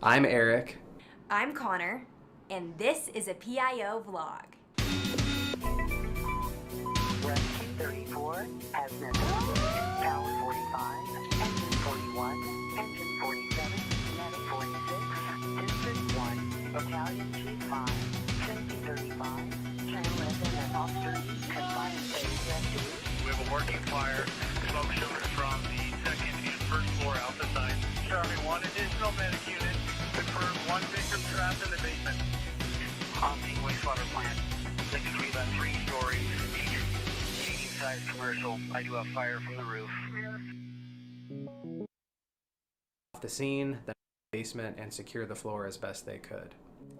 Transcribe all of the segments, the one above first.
I'm Eric. I'm Connor, and this is a PIO vlog. Run 234, azimuth, power 45, engine 41, engine 47, medic 46, district 1, battalion chief 5, safety 35, channel SMS officer, confined phase rescue. We have a working fire, smoke showers from the second and first floor alpha side. Charlie, one additional medic unit, confirmed one victim trapped in the basement. On the wastewater plant, we've got 3 stories, medium-sized commercial. I do have fire from the roof. Off the scene, the basement, and secure the floor as best they could.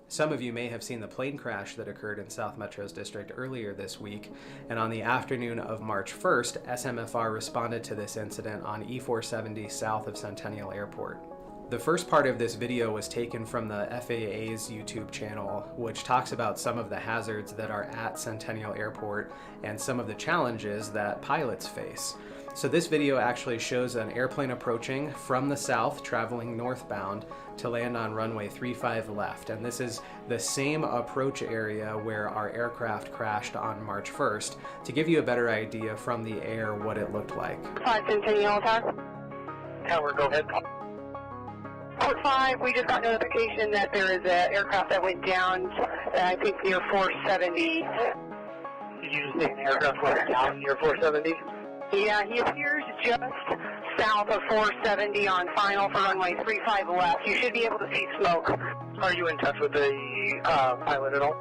Some of you may have seen the plane crash that occurred in South Metro's district earlier this week, and on the afternoon of March 1st, SMFR responded to this incident on E470 south of Centennial Airport. The first part of this video was taken from the FAA's YouTube channel, which talks about some of the hazards that are at Centennial Airport and some of the challenges that pilots face. So this video actually shows an airplane approaching from the south, traveling northbound to land on runway 35 left. And this is the same approach area where our aircraft crashed on March 1st, to give you a better idea from the air what it looked like. 5 Centennial attack. Tower, go ahead. Port 5, we just got notification that there is an aircraft that went down, I think near 470. Did you say an aircraft went down near 470? Yeah, he appears just south of 470 on final for runway 35 left. You should be able to see smoke. Are you in touch with the pilot at all?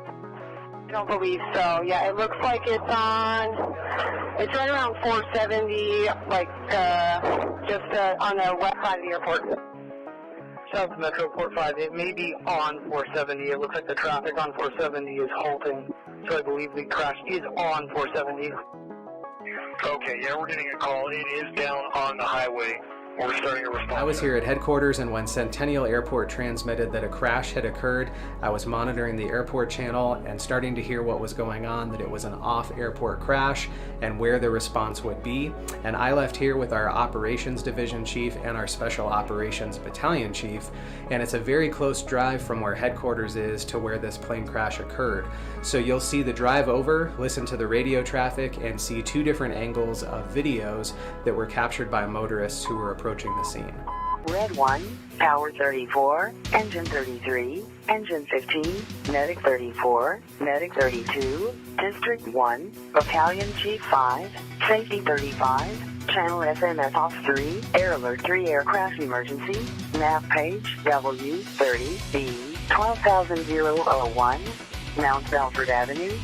I don't believe so. Yeah, it looks like it's right around 470, like just on the west side of the airport. South Metro Port 5, it may be on 470. It looks like the traffic on 470 is halting, so I believe the crash is on 470. Okay, yeah, we're getting a call. It is down on the highway. We're starting a response. I was here at headquarters, and when Centennial Airport transmitted that a crash had occurred, I was monitoring the airport channel and starting to hear what was going on, that it was an off-airport crash and where the response would be. And I left here with our operations division chief and our special operations battalion chief, and it's a very close drive from where headquarters is to where this plane crash occurred. So you'll see the drive over, listen to the radio traffic, and see 2 different angles of videos that were captured by motorists who were approaching the scene. Red 1, power 34, engine 33, engine 15, medic 34, medic 32, district 1, battalion chief 5, safety 35, channel SMS off 3, air alert 3 aircraft emergency, nav page W0TX 12001, Mount Belford Avenue.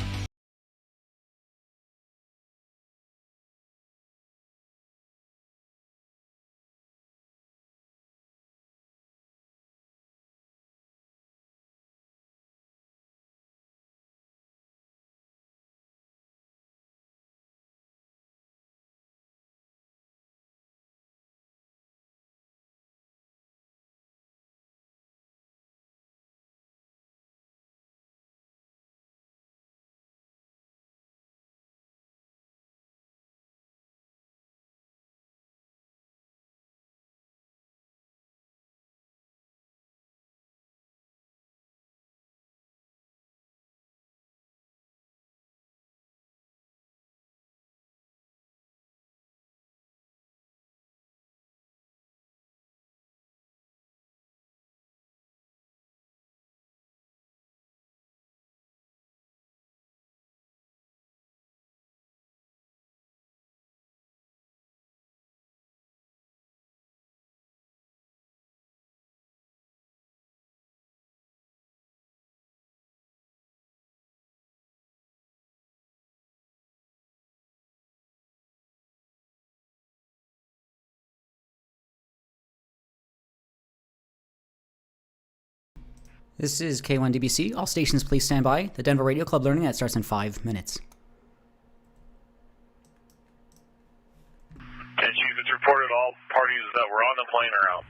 This is K1DBC. All stations please stand by. The Denver Radio Club Learning Net starts in 5 minutes. And Chief, it's reported all parties that were on the plane are out.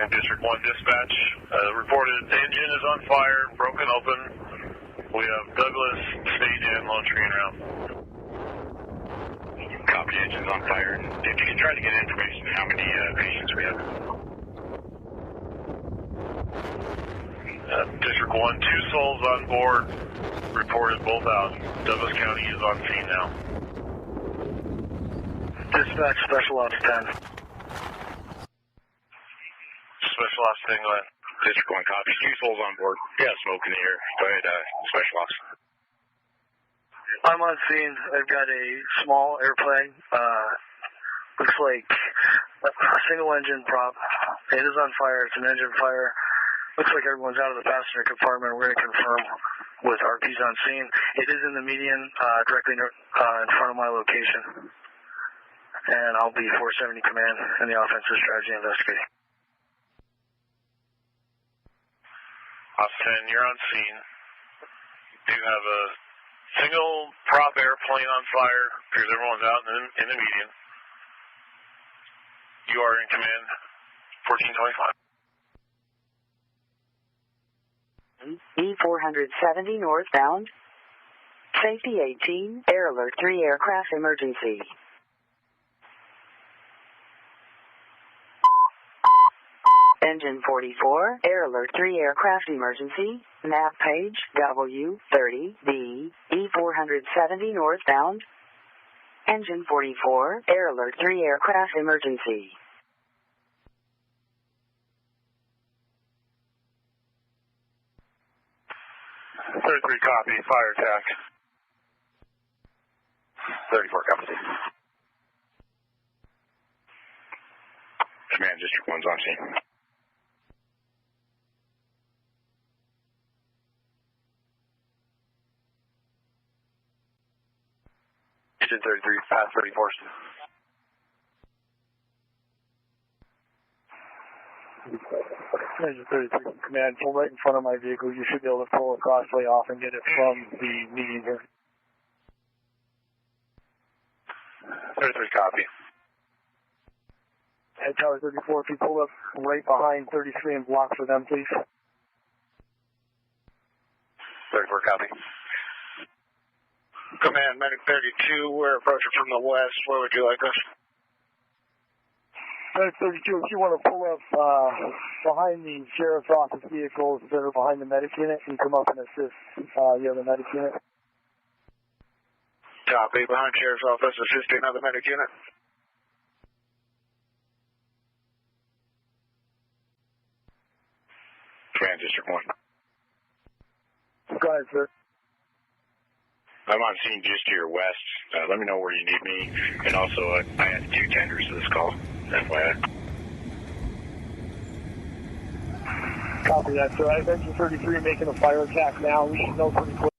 And District 1 dispatch reported the engine is on fire, broken open. We have Douglas, State, and Lone Tree en route. Copy, engine's on fire. If you can try to get information on how many patients we have. District 1, 2 souls on board, reported both out. Douglas County is on scene now. Dispatch, Special Ops 10. Special Ops 10, go ahead. District 1 copies, 2 souls on board. Yeah, smoke in the air. Go ahead, Special Ops. I'm on scene. I've got a small airplane. Looks like a single engine prop. It is on fire. It's an engine fire. Looks like everyone's out of the passenger compartment. We're going to confirm with RPs on scene. It is in the median, directly in front of my location. And I'll be 470 command in the offensive strategy investigating. Ops 10, you're on scene. You do have a single prop airplane on fire. Appears everyone's out in the median. You are in command, 1425. E470 northbound. Safety 18, Air Alert 3 aircraft emergency. Engine 44, Air Alert 3 aircraft emergency. Nav page W0TX E470 northbound. Engine 44, Air Alert 3 aircraft emergency. Third 3 copy, fire attack. 34 copy. Command District 1's on scene. Engine 33, past 34. Engine 33, command, pull right in front of my vehicle. You should be able to pull a crossway off and get it from the median here. 33 copy. At Tower 34, if you pull up right behind 33 and block for them, please. 34 copy. Command, Medic 32, we're approaching from the west. Where would you like us? Medic 32, if you want to pull up behind the sheriff's office vehicles that are behind the medic unit, and come up and assist the other medic unit. Copy, behind sheriff's office, assisting other medic unit. Command District 1. Go ahead, sir. I'm on scene just to your west. Let me know where you need me. And also, I had 2 tenders to this call. FYI. Copy that, sir. I have Engine 33 making a fire attack now. We should know pretty quick.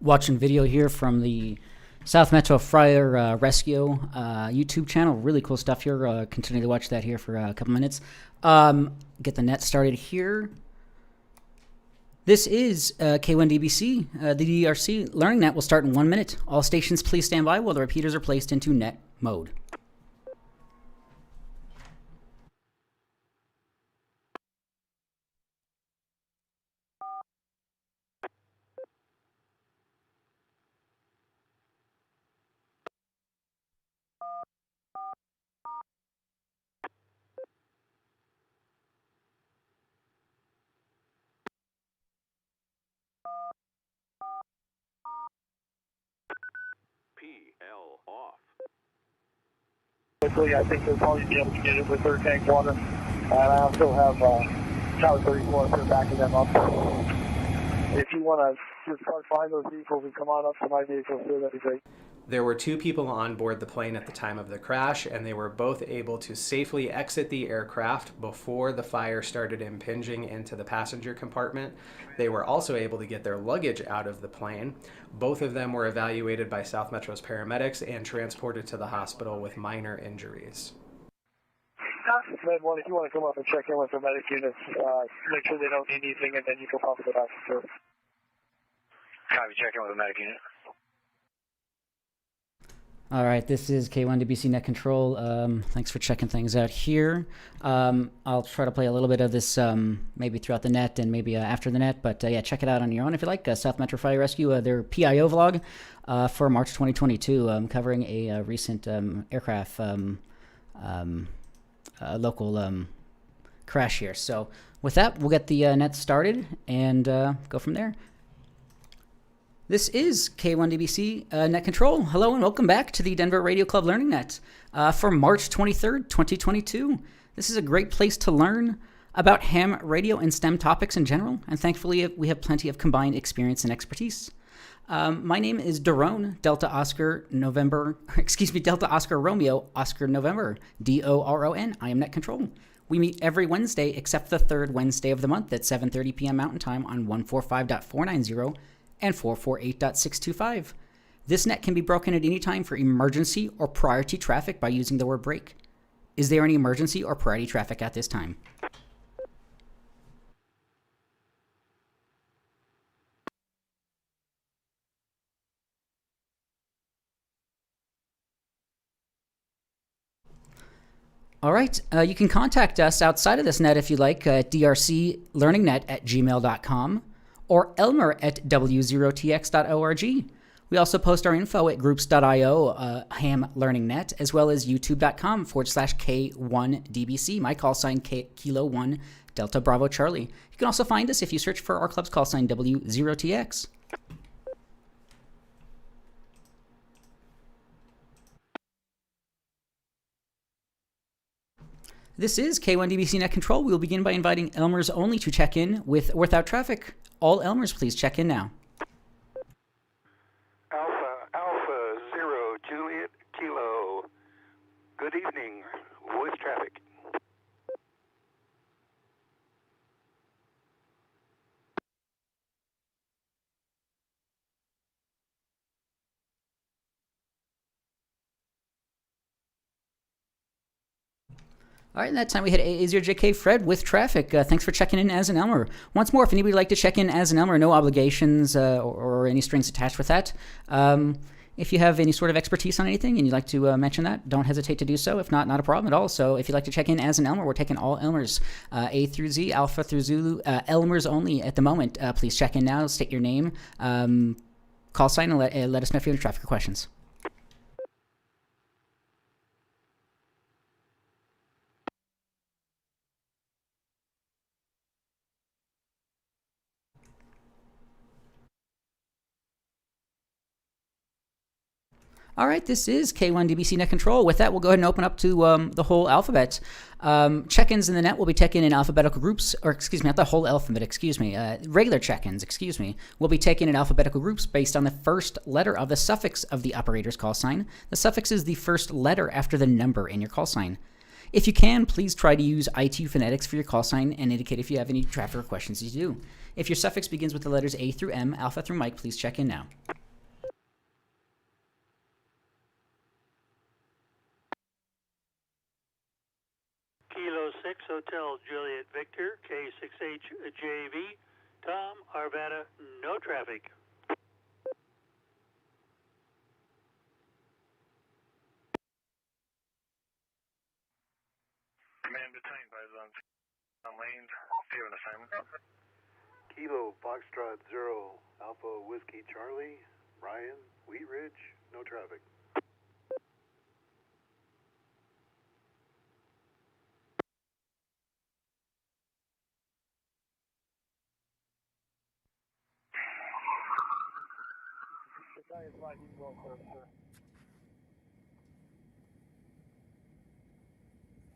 Watching video here from the South Metro Fire Rescue YouTube channel. Really cool stuff here. Continue to watch that here for a couple minutes. Get the net started here. This is K1DBC. The DRC Learning Net will start in 1 minute. All stations, please stand by while the repeaters are placed into net mode. PL off. Quickly, I think they'll probably be able to get it with their tank water. And I also have Tower 34 if they're backing them up. If you want to just start find those vehicles and come on up to my vehicle, sir, that'd be great. There were 2 people on board the plane at the time of the crash, and they were both able to safely exit the aircraft before the fire started impinging into the passenger compartment. They were also able to get their luggage out of the plane. Both of them were evaluated by South Metro's paramedics and transported to the hospital with minor injuries. Med 1, if you want to come up and check in with the medic units, make sure they don't need anything, and then you can pump it back, sir. Copy, check in with the medic unit. All right, this is K1DBC Net Control. Thanks for checking things out here. I'll try to play a little bit of this maybe throughout the net and maybe after the net, but yeah, check it out on your own if you like. South Metro Fire Rescue, their PIO vlog for March 2022, covering a recent aircraft local crash here. So with that, we'll get the net started and go from there. This is K1DBC Net Control. Hello and welcome back to the Denver Radio Club Learning Net for March 23rd, 2022. This is a great place to learn about ham radio and STEM topics in general, and thankfully we have plenty of combined experience and expertise. My name is Doron, Delta Oscar Romeo, Oscar November, DORON. I am Net Control. We meet every Wednesday except the third Wednesday of the month at 7:30 p.m. Mountain Time on 145.490 and 448.625. This net can be broken at any time for emergency or priority traffic by using the word break. Is there any emergency or priority traffic at this time? All right, you can contact us outside of this net if you like at drclearningnet@gmail.com or elmer@W0TX.org. We also post our info at groups.io, ham learning net, as well as youtube.com/K1DBC, my call sign Kilo 1 Delta Bravo Charlie. You can also find us if you search for our club's call sign W0TX. This is K1DBC Net Control. We will begin by inviting Elmers only to check in with or without traffic. All Elmers, please check in now. Alpha 0 Juliet Kilo. Good evening. Voice traffic. All right, in that time we had A0JK Fred with traffic. Thanks for checking in as an Elmer. Once more, if anybody would like to check in as an Elmer, no obligations or any strings attached with that. If you have any sort of expertise on anything and you'd like to mention that, don't hesitate to do so. If not, not a problem at all. So if you'd like to check in as an Elmer, we're taking all Elmers, A through Z, Alpha through Zulu, Elmers only at the moment. Please check in now, state your name, call sign, and let us know if you have any traffic questions. All right, this is K1DBC Net Control. With that, we'll go ahead and open up to the whole alphabet. Check-ins in the net will be taken in alphabetical groups, or excuse me, not the whole alphabet, excuse me. Regular check-ins, excuse me, will be taken in alphabetical groups based on the first letter of the suffix of the operator's call sign. The suffix is the first letter after the number in your call sign. If you can, please try to use ITU phonetics for your call sign and indicate if you have any traffic or questions you do. If your suffix begins with the letters A through M, Alpha through Mike, please check in now. Kilo 6 Hotel Juliet Victor, K6HJV, Tom Arvada, no traffic. Command detained by zones on lanes. Do you have an assignment? Kilo Foxtrot 0 Alpha Whiskey Charlie, Ryan, Wheat Ridge, no traffic.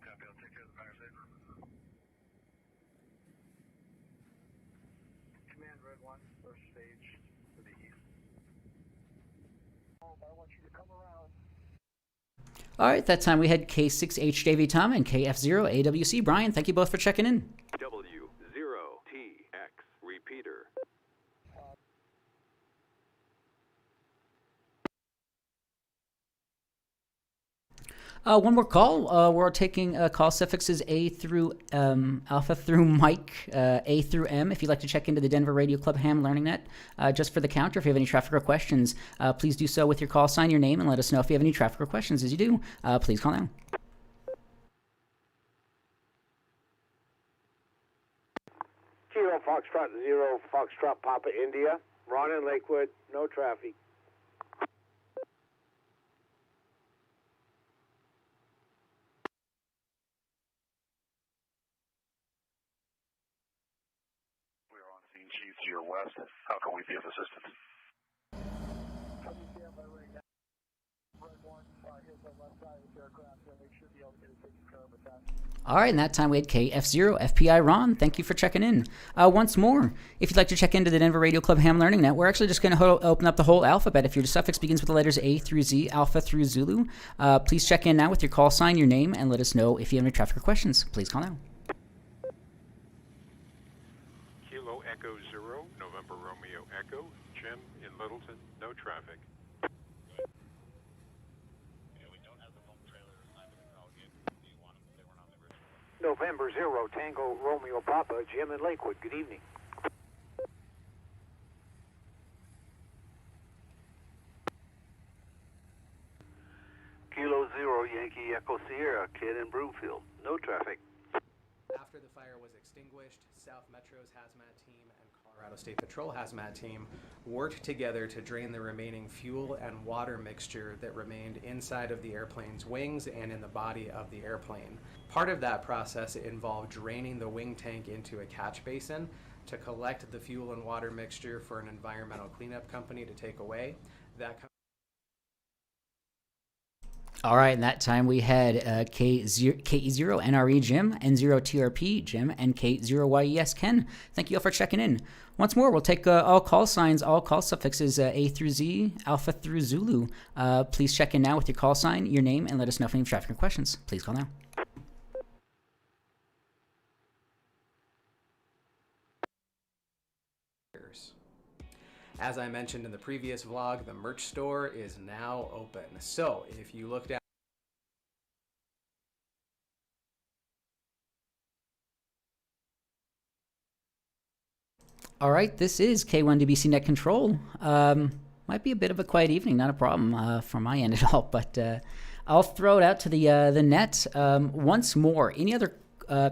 Copy, I'll take care of the fire saver. Command Red 1, first stage to the east. I want you to come around. All right, that time we had K6HJV Tom and KF0AWC Brian. Thank you both for checking in. W0TX Repeater. One more call. We're taking call suffixes A through Alpha through Mike, A through M. If you'd like to check into the Denver Radio Club Ham Learning Net, just for the counter. If you have any traffic or questions, please do so with your call sign, your name, and let us know if you have any traffic or questions. As you do, please call now. Kilo Foxtrot 0, Foxtrot Papa India. Ron in Lakewood, no traffic. We are on scene, Chief, to your west. How can we be of assistance? All right, and that time we had KF0, FPI Ron. Thank you for checking in. Once more, if you'd like to check into the Denver Radio Club Ham Learning Net, we're actually just going to open up the whole alphabet. If your suffix begins with the letters A through Z, Alpha through Zulu, please check in now with your call sign, your name, and let us know if you have any traffic or questions. Please call now. Kilo Echo 0, November Romeo Echo, Jim in Littleton, no traffic. November 0, Tango Romeo Papa, Jim in Lakewood. Good evening. Kilo 0, Yankee Echo Sierra, Kid in Broomfield. No traffic. After the fire was extinguished, South Metro's hazmat team and Colorado State Patrol hazmat team worked together to drain the remaining fuel and water mixture that remained inside of the airplane's wings and in the body of the airplane. Part of that process involved draining the wing tank into a catch basin to collect the fuel and water mixture for an environmental cleanup company to take away. All right, and that time we had KE0 NRE Jim, N0TRP Jim, and K0YES Ken. Thank you all for checking in. Once more, we'll take all call signs, all call suffixes A through Z, Alpha through Zulu. Please check in now with your call sign, your name, and let us know if any traffic or questions. Please call now. As I mentioned in the previous vlog, the merch store is now open. So if you look down All right, this is K1DBC Net Control. Might be a bit of a quiet evening, not a problem from my end at all, but I'll throw it out to the net once more. Any other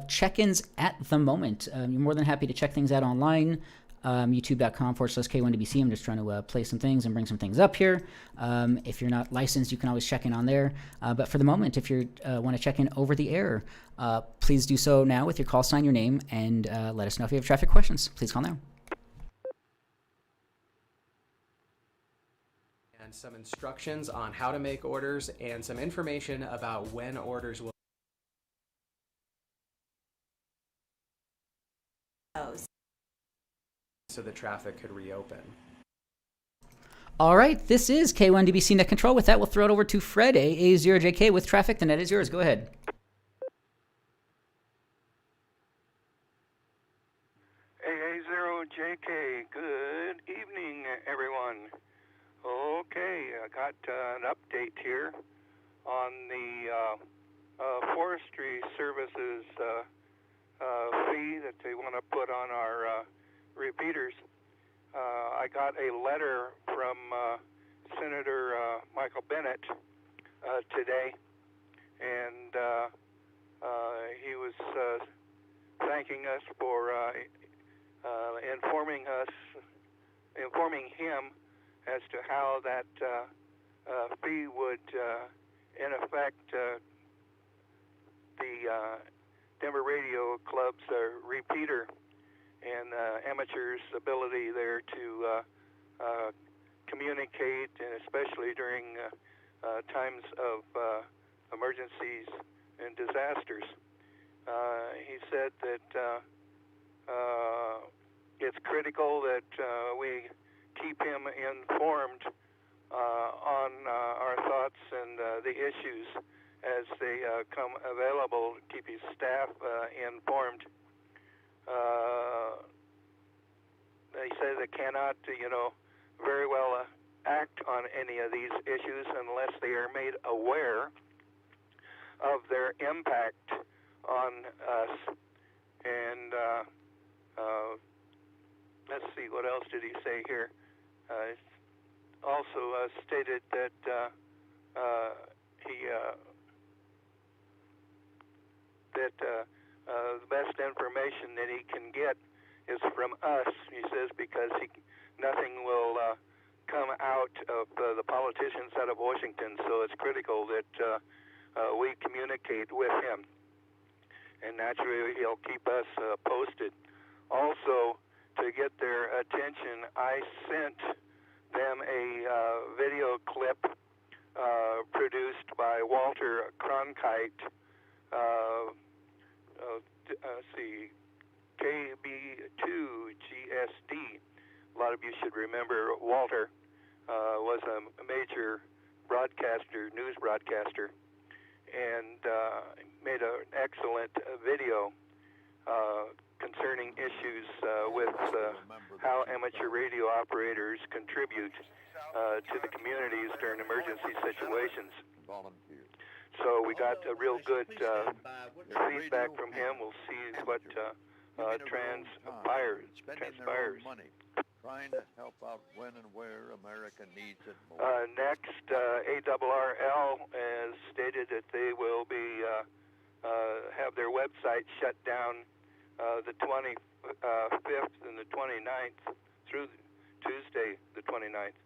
check-ins at the moment? You're more than happy to check things out online. YouTube.com/K1DBC. I'm just trying to play some things and bring some things up here. If you're not licensed, you can always check in on there. But for the moment, if you want to check in over the air, please do so now with your call sign, your name, and let us know if you have traffic questions. Please call now. And some instructions on how to make orders and some information about when orders will so the traffic could reopen. All right, this is K1DBC Net Control. With that, we'll throw it over to Fred, AA0JK with traffic. The net is yours. Go ahead. AA0JK, good evening, everyone. Okay, I got an update here on the Forestry Services fee that they want to put on our repeaters. I got a letter from Senator Michael Bennett today, and he was thanking us for informing him as to how that fee would, in effect, the Denver Radio Club's repeater and amateurs' ability there to communicate, and especially during times of emergencies and disasters. He said that it's critical that we keep him informed on our thoughts and the issues as they come available, to keep his staff informed. They say they cannot, very well act on any of these issues unless they are made aware of their impact on us. And let's see, what else did he say here? Also stated that the best information that he can get is from us, he says, because nothing will come out of the politicians out of Washington, so it's critical that we communicate with him. And naturally, he'll keep us posted. Also, to get their attention, I sent them a video clip produced by Walter Cronkite, KB2GSD. A lot of you should remember Walter was a major broadcaster, news broadcaster, and made an excellent video concerning issues with how amateur radio operators contribute to the communities during emergency situations. So we got a real good feedback from him. We'll see what transpires. Trying to help out when and where America needs it most. Next, ARRL has stated that they will be have their website shut down the 25th and the 29th through Tuesday the 29th.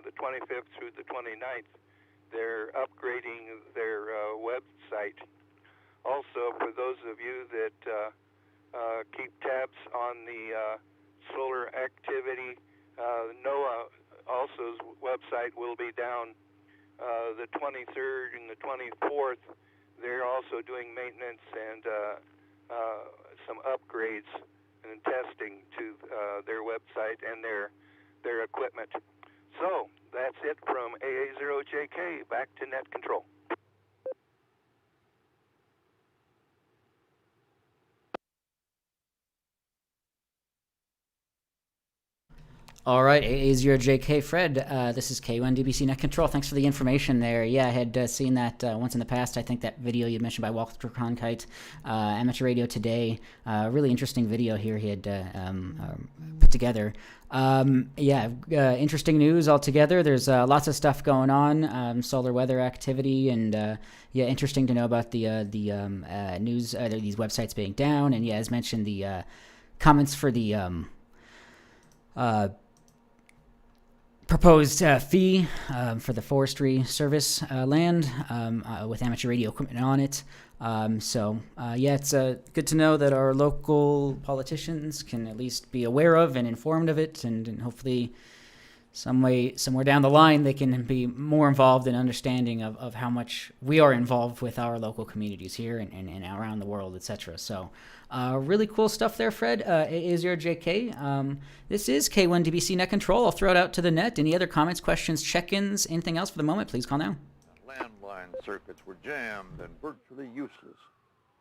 The 25th through the 29th. They're upgrading their website. Also, for those of you that keep tabs on the solar activity, NOAA also's website will be down the 23rd and the 24th. They're also doing maintenance and some upgrades and testing to their website and their equipment. So that's it from AA0JK. Back to net control. All right, AA0JK Fred, this is K1DBC Net Control. Thanks for the information there. Yeah, I had seen that once in the past. I think that video you mentioned by Walter Cronkite, Amateur Radio Today, really interesting video here he had put together. Interesting news altogether. There's lots of stuff going on, solar weather activity, and interesting to know about the news, these websites being down, and as mentioned, the comments for the proposed fee for the forestry service land with amateur radio equipment on it. It's good to know that our local politicians can at least be aware of and informed of it, and hopefully somewhere down the line they can be more involved in understanding of how much we are involved with our local communities here and around the world, etc. So really cool stuff there, Fred. AA0JK. This is K1DBC Net Control. I'll throw it out to the net. Any other comments, questions, check-ins, anything else for the moment, please call now. Landline circuits were jammed and virtually useless,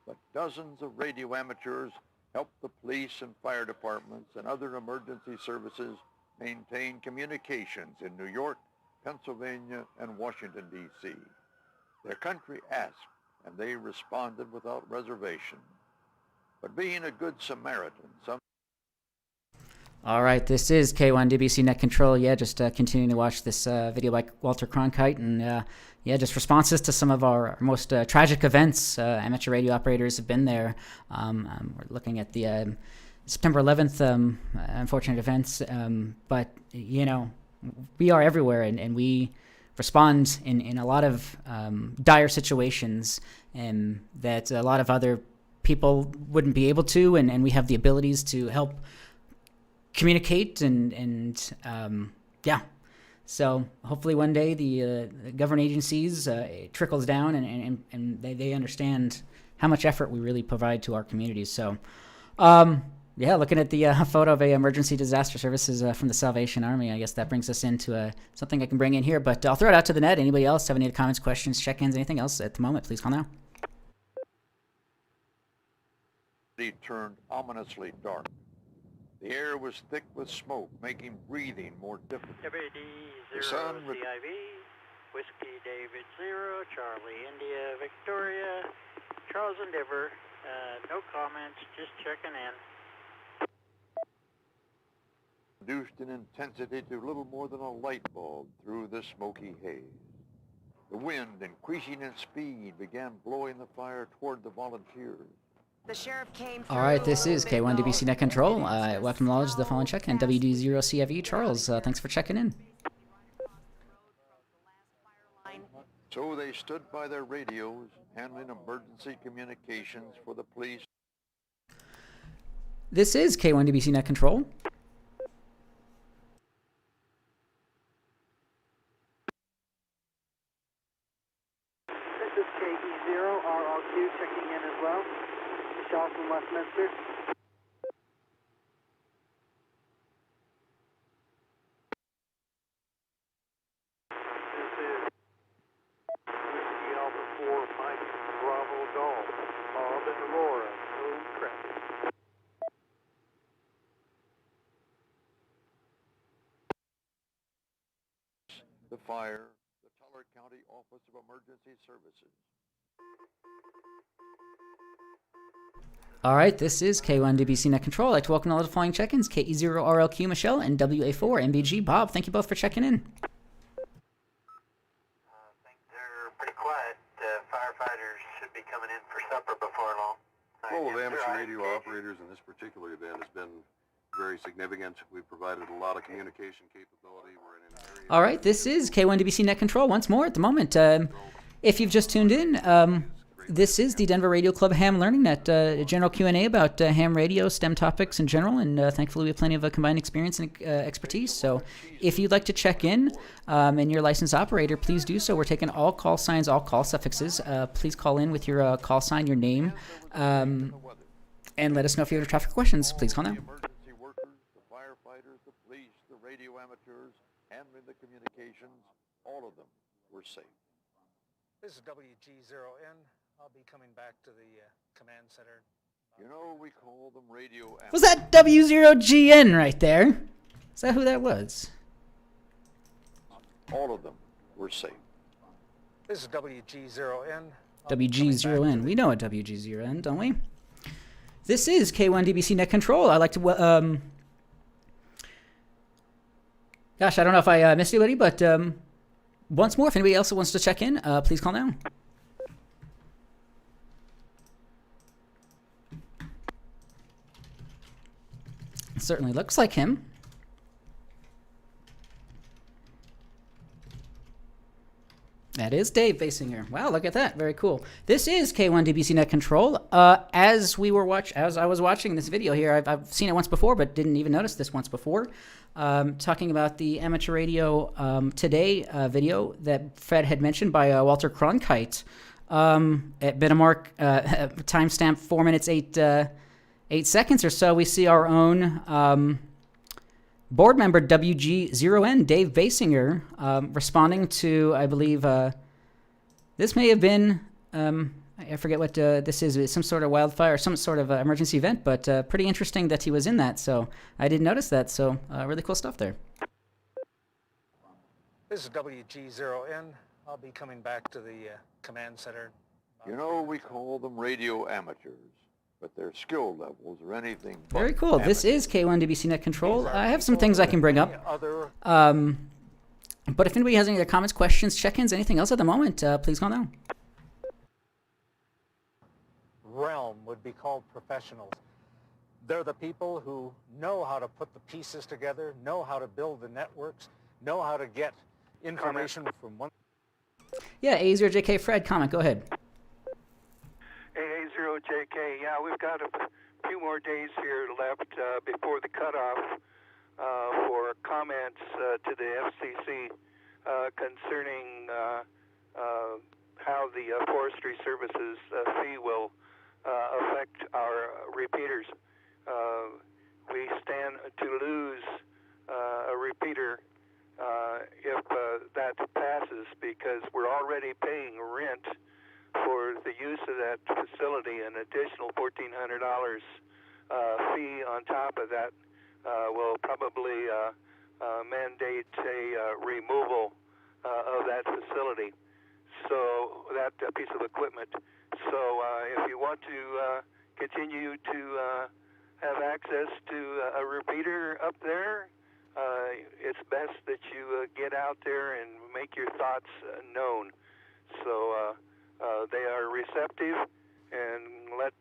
but dozens of radio amateurs helped the police and fire departments and other emergency services maintain communications in New York, Pennsylvania, and Washington, D.C. Their country asked, and they responded without reservation. But being a good Samaritan, All right, this is K1DBC Net Control. Just continuing to watch this video by Walter Cronkite, and just responses to some of our most tragic events. Amateur radio operators have been there. We're looking at the September 11th unfortunate events, but we are everywhere, and we respond in a lot of dire situations, and that a lot of other people wouldn't be able to, and we have the abilities to help communicate so hopefully one day the government agencies it trickles down and they understand how much effort we really provide to our communities. So looking at the photo of a emergency disaster services from the Salvation Army, I guess that brings us into something I can bring in here, but I'll throw it out to the net. Anybody else have any comments, questions, check-ins, anything else at the moment, please call now. it turned ominously dark. The air was thick with smoke, making breathing more difficult. The sun Whiskey David 0, Charlie India Victoria, Charles Endeavor. No comments, just checking in. Reduced in intensity to little more than a light bulb through the smoky haze. The wind, increasing in speed, began blowing the fire toward the volunteers. The sheriff came All right, this is K1DBC Net Control. Welcome knowledge to the following check-in. WD0CFE Charles, thanks for checking in. So they stood by their radios, handling emergency communications for the police. This is K1DBC Net Control. This is KE0, RRQ checking in as well. Michelle from Westminster. This is Whiskey Alpha 4, Mike Bravo Golf. Bob and Aurora, no traffic. The fire, the Teller County Office of Emergency Services. All right, this is K1DBC Net Control. I'd like to welcome all the following check-ins. KE0RLQ Michelle and WA4 MBG Bob. Thank you both for checking in. They're pretty quiet. Firefighters should be coming in for supper before long. The role of amateur radio operators in this particular event has been very significant. We've provided a lot of communication capability. We're in an area. All right, this is K1DBC Net Control once more at the moment. If you've just tuned in, this is the Denver Radio Club Ham Learning Net, a general Q&A about ham radio, STEM topics in general, and thankfully we have plenty of combined experience and expertise. So if you'd like to check in and you're a licensed operator, please do so. We're taking all call signs, all call suffixes. Please call in with your call sign, your name, and let us know if you have traffic questions. Please call now. The emergency workers, the firefighters, the police, the radio amateurs, handling the communications, all of them were safe. This is WG0N. I'll be coming back to the command center. You know, we call them radio amateurs. Was that W0GN right there? Is that who that was? All of them were safe. This is WG0N. WG0N. We know a WG0N, don't we? This is K1DBC Net Control. I'd like to... Gosh, I don't know if I missed anybody, but once more, if anybody else wants to check in, please call now. It certainly looks like him. That is Dave Basinger. Wow, look at that. Very cool. This is K1DBC Net Control. As I was watching this video here, I've seen it once before, but didn't even notice this once before. Talking about the Amateur Radio Today video that Fred had mentioned by Walter Cronkite. At Betamark, timestamp 4 minutes 8 seconds or so, we see our own board member WG0N, Dave Basinger, responding to, I believe, this may have been, I forget what this is, some sort of wildfire, some sort of emergency event, but pretty interesting that he was in that, so I didn't notice that, so really cool stuff there. This is WG0N. I'll be coming back to the command center. You know, we call them radio amateurs, but their skill levels are anything but Very cool. amateur. This is K1DBC Net Control. I have some things I can bring up. But if anybody has any other comments, questions, check-ins, anything else at the moment, please call now. Realm would be called professionals. They're the people who know how to put the pieces together, know how to build the networks, know how to get information from one. Yeah, A0JK Fred, comment, go ahead. AA0JK, yeah, we've got a few more days here left before the cutoff for comments to the FCC concerning how the Forestry Services fee will affect our repeaters. We stand to lose a repeater if that passes, because we're already paying rent for the use of that facility. An additional $1,400 fee on top of that will probably mandate a removal of that facility. So that piece of equipment. So if you want to continue to have access to a repeater up there, it's best that you get out there and make your thoughts known. So they are receptive, and let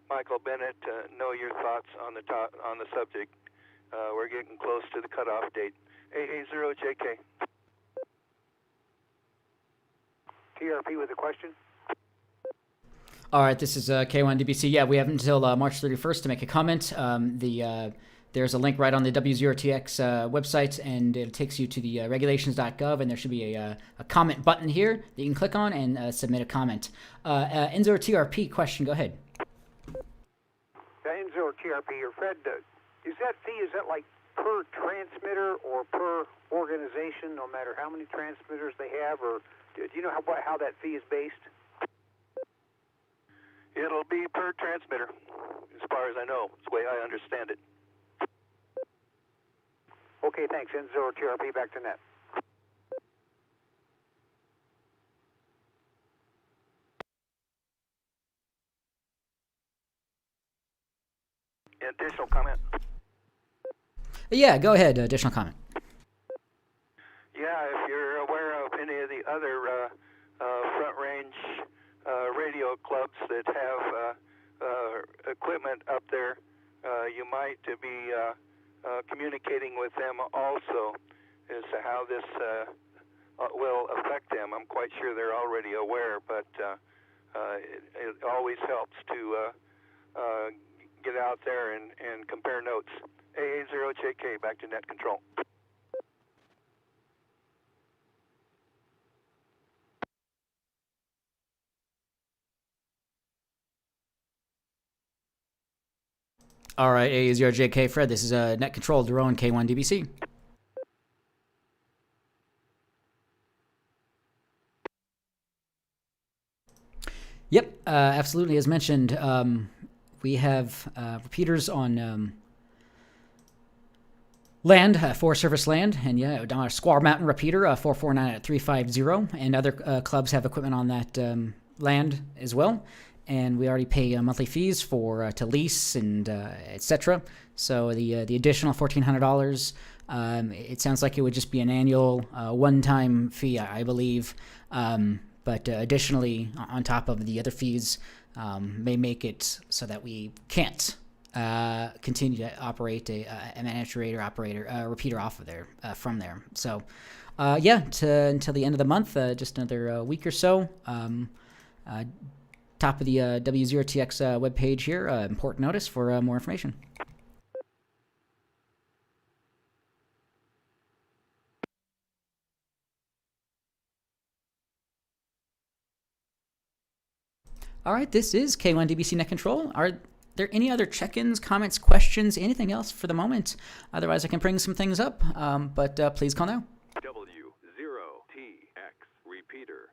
Michael Bennett know your thoughts on the subject. We're getting close to the cutoff date. AA0JK. TRP with a question. All right, this is K1DBC. Yeah, we have until March 31st to make a comment. There's a link right on the W0TX website, and it takes you to the regulations.gov, and there should be a comment button here that you can click on and submit a comment. Enzo TRP question, go ahead. Enzo TRP, or Fred, is that fee, is that like per transmitter or per organization, no matter how many transmitters they have, or do you know how that fee is based? It'll be per transmitter, as far as I know. It's the way I understand it. Okay, thanks. Enzo TRP, back to net. Additional comment? Yeah, go ahead. Additional comment. Yeah, if you're aware of any of the other front range radio clubs that have equipment up there, you might be communicating with them also as to how this will affect them. I'm quite sure they're already aware, but it always helps to get out there and compare notes. AA0JK, back to net control. All right, AA0JK, Fred, this is net control, drone K1DBC. Yep, absolutely. As mentioned, we have repeaters on land, Forest Service land, and yeah, on our Squaw Mountain repeater, 449-350, and other clubs have equipment on that land as well. And we already pay monthly fees for to lease and etc. So the additional $1,400, it sounds like it would just be an annual one-time fee, I believe. But additionally, on top of the other fees, may make it so that we can't continue to operate a repeater off of there from there. So yeah, until the end of the month, just another week or so. Top of the W0TX webpage here, important notice for more information. All right, this is K1DBC Net Control. Are there any other check-ins, comments, questions, anything else for the moment? Otherwise, I can bring some things up, but please call now. W0TX repeater.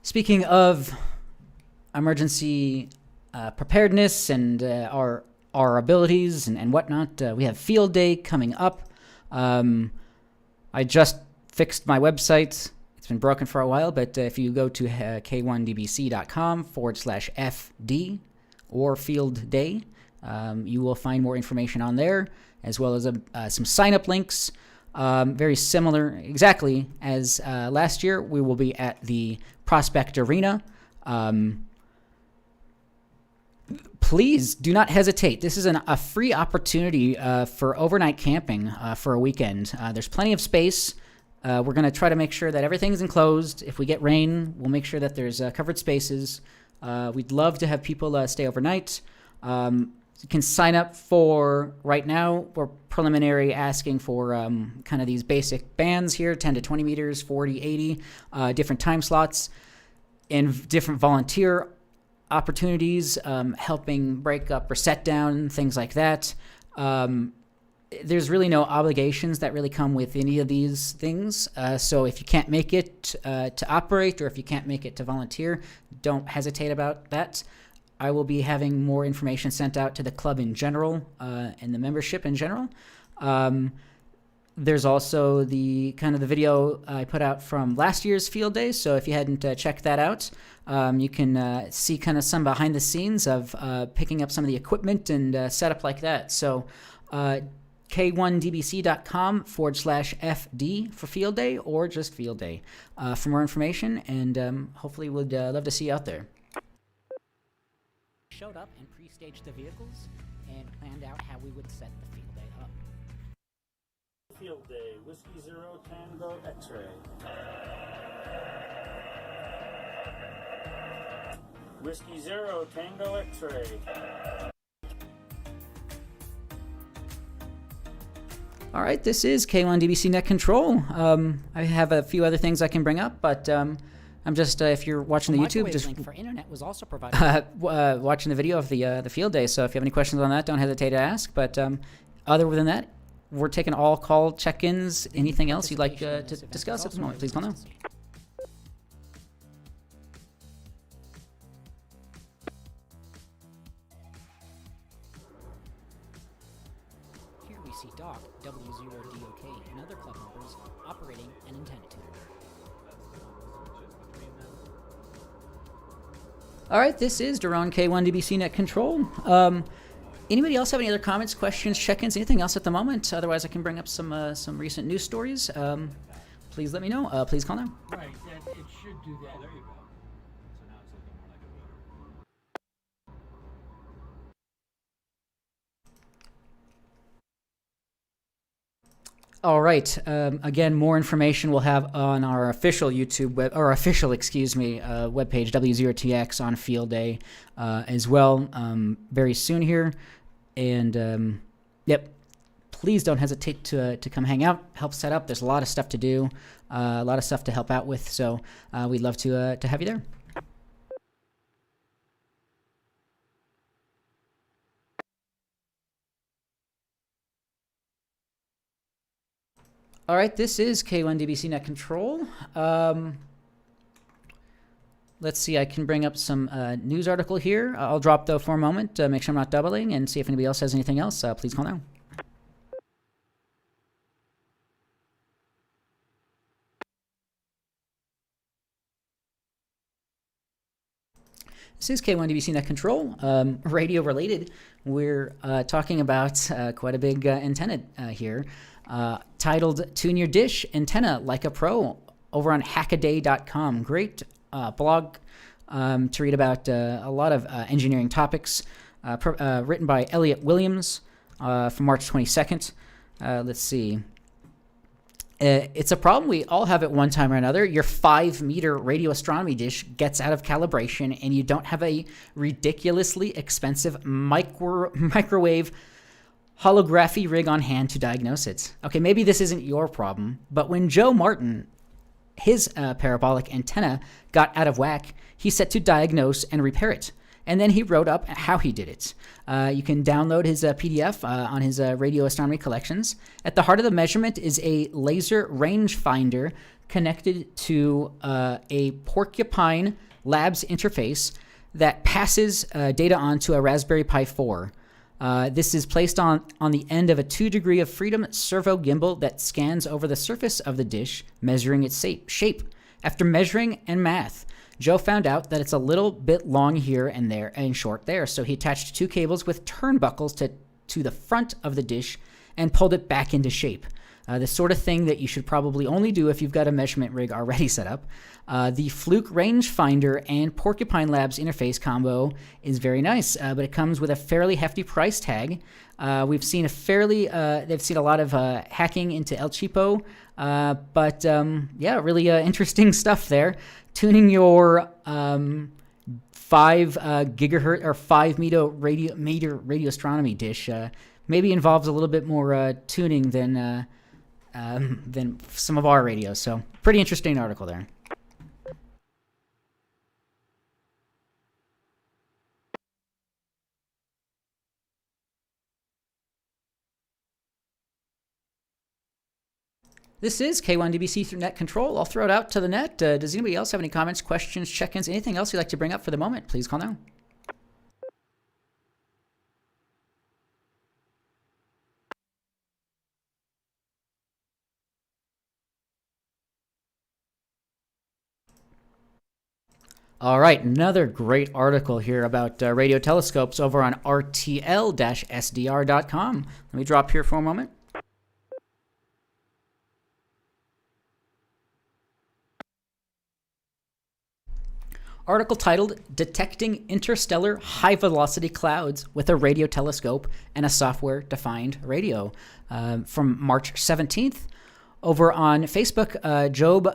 Speaking of emergency preparedness and our abilities and whatnot, we have Field Day coming up. I just fixed my website. It's been broken for a while, but if you go to k1dbc.com/FD or Field Day, you will find more information on there, as well as some sign-up links. Very similar, exactly as last year. We will be at the Prospect Arena. Please do not hesitate. This is a free opportunity for overnight camping for a weekend. There's plenty of space. We're going to try to make sure that everything's enclosed. If we get rain, we'll make sure that there's covered spaces. We'd love to have people stay overnight. You can sign up for, right now, we're preliminary asking for kind of these basic bands here, 10 to 20 meters, 40, 80, different time slots, and different volunteer opportunities, helping break up or set down, things like that. There's really no obligations that really come with any of these things. So if you can't make it to operate, or if you can't make it to volunteer, don't hesitate about that. I will be having more information sent out to the club in general and the membership in general. There's also the kind of the video I put out from last year's field day. So if you hadn't checked that out, you can see kind of some behind the scenes of picking up some of the equipment and setup like that. So k1dbc.com/FD for field day or just field day for more information. And hopefully would love to see you out there. Showed up and pre-staged the vehicles and planned out how we would set the field day up. Field day, Whiskey 0 Tango X-ray. Whiskey 0 Tango X-ray. All right, this is K1DBC Net Control. I have a few other things I can bring up, but I'm just if you're watching the YouTube, just link for internet was also provided. Watching the video of the field day. So if you have any questions on that, don't hesitate to ask. But other than that, we're taking all call check-ins. Anything else you'd like to discuss at the moment, please call now. Here we see Doc, W0TX, and other club members operating an antenna tuner. All right, this is Daron K1DBC Net Control. Anybody else have any other comments, questions, check-ins, anything else at the moment? Otherwise, I can bring up some recent news stories. Please let me know. Please call now. Right, it should do that. There you go. All right. Again, more information we'll have on our official YouTube webpage, W0TX, on Field Day as well very soon here. And yep, please don't hesitate to come hang out, help set up. There's a lot of stuff to do, a lot of stuff to help out with. So we'd love to have you there. All right, this is K1DBC Net Control. Let's see, I can bring up some news article here. I'll drop though for a moment, make sure I'm not doubling, and see if anybody else has anything else. Please call now. This is K1DBC Net Control, radio related. We're talking about quite a big antenna here. Titled Tune Your Dish Antenna Like a Pro over on hackaday.com. Great blog to read about a lot of engineering topics, written by Elliot Williams from March 22nd. Let's see. It's a problem we all have at one time or another. Your 5-meter radio astronomy dish gets out of calibration and you don't have a ridiculously expensive microwave holography rig on hand to diagnose it. Okay, maybe this isn't your problem, but when Joe Martin, his parabolic antenna got out of whack, he set to diagnose and repair it. And then he wrote up how he did it. You can download his PDF on his radio astronomy collections. At the heart of the measurement is a laser rangefinder connected to a Porcupine Labs interface that passes data onto a Raspberry Pi 4. This is placed on the end of a 2 degree of freedom servo gimbal that scans over the surface of the dish, measuring its shape. After measuring and math, Joe found out that it's a little bit long here and there and short there, so he attached 2 cables with turnbuckles to the front of the dish and pulled it back into shape. The sort of thing that you should probably only do if you've got a measurement rig already set up. The Fluke rangefinder and Porcupine Labs interface combo is very nice, but it comes with a fairly hefty price tag. We've seen they've seen a lot of hacking into El Cheapo, but yeah, really interesting stuff there. Tuning your 5 gigahertz or 5 meter radio astronomy dish maybe involves a little bit more tuning than some of our radios. So pretty interesting article there. This is K1DBC through Net Control. I'll throw it out to the net. Does anybody else have any comments, questions, check-ins, anything else you'd like to bring up for the moment? Please call now. All right, another great article here about radio telescopes over on rtl-sdr.com. Let me drop here for a moment. Article titled Detecting Interstellar High-Velocity Clouds with a Radio Telescope and a Software-Defined Radio from March 17th. Over on Facebook, Job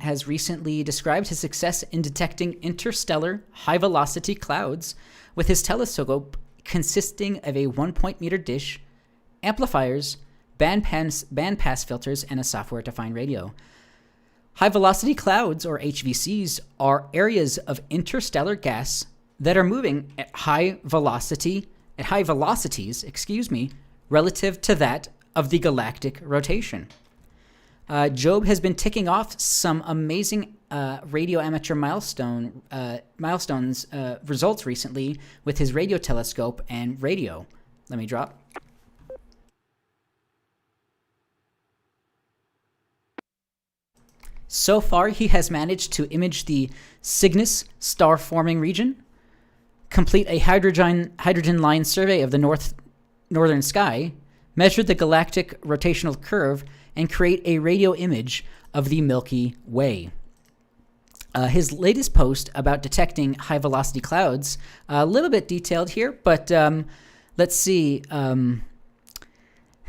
has recently described his success in detecting interstellar high-velocity clouds with his telescope consisting of a 1-meter dish, amplifiers, bandpass filters, and a software-defined radio. High-velocity clouds, or HVCs, are areas of interstellar gas that are moving at high velocities, relative to that of the galactic rotation. Job has been ticking off some amazing radio amateur milestones results recently with his radio telescope and radio. Let me drop. So far, he has managed to image the Cygnus star-forming region, complete a hydrogen line survey of the northern sky, measure the galactic rotational curve, and create a radio image of the Milky Way. His latest post about detecting high-velocity clouds, a little bit detailed here, but let's see.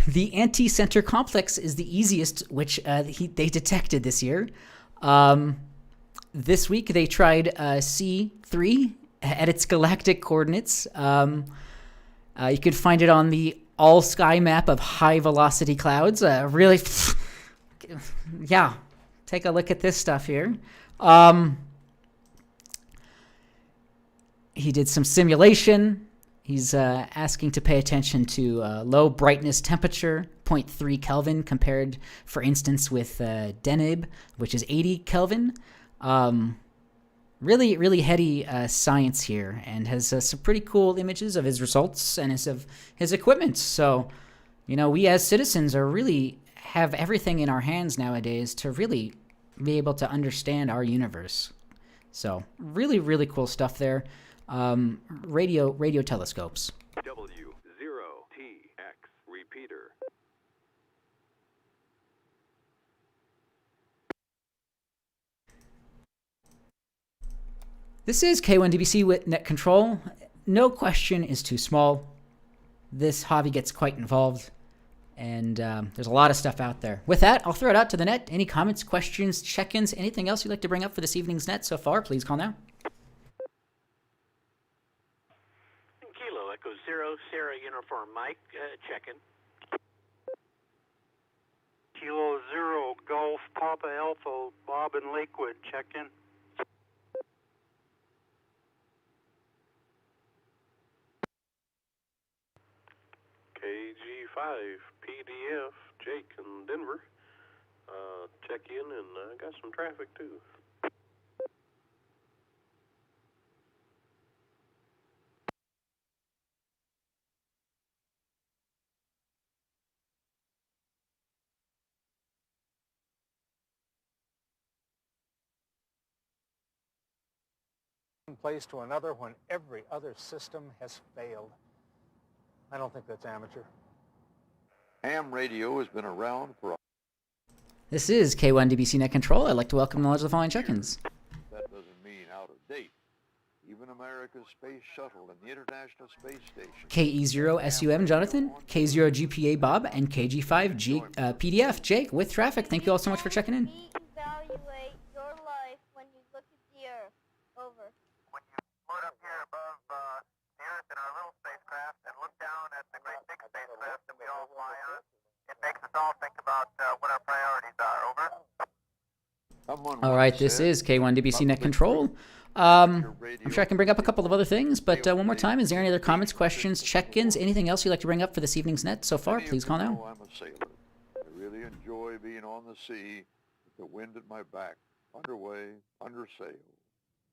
The anti-center complex is the easiest, which they detected this year. This week they tried C3 at its galactic coordinates. You could find it on the all-sky map of high-velocity clouds. Really, yeah, take a look at this stuff here. He did some simulation. He's asking to pay attention to low brightness temperature, 0.3 Kelvin, compared, for instance, with Deneb, which is 80 Kelvin. Really, really heady science here, and has some pretty cool images of his results and of his equipment. So, we as citizens are really have everything in our hands nowadays to really be able to understand our universe. So, really, really cool stuff there. Radio telescopes. W0TX repeater. This is K1DBC with Net Control. No question is too small. This hobby gets quite involved, and there's a lot of stuff out there. With that, I'll throw it out to the net. Any comments, questions, check-ins, anything else you'd like to bring up for this evening's net so far, please call now. Kilo Echo Zero, Sierra Uniform Mike, check-in. Kilo Zero, Golf, Papa Alpha, Bob in Lakewood, check-in. KG5, PDF, Jake in Denver. Check in and got some traffic too. One place to another when every other system has failed. I don't think that's amateur. Ham radio has been around for This is K1DBC Net Control. I'd like to welcome knowledge of the following check-ins. That doesn't mean out of date. Even America's space shuttle and the International Space Station. KE0SUM Jonathan, K0GPA Bob, and KG5G PDF Jake with traffic. Thank you all so much for checking in. Evaluate your life when you look at the Earth. Over. When you float up here above the Earth in our little spacecraft and look down at the great big spacecraft that we all fly on, it makes us all think about what our priorities are. Over. All right, this is K1DBC Net Control. I'm sure I can bring up a couple of other things, but one more time, is there any other comments, questions, check-ins, anything else you'd like to bring up for this evening's net so far? Please call now. I'm a sailor. I really enjoy being on the sea with the wind at my back, underway, under sail.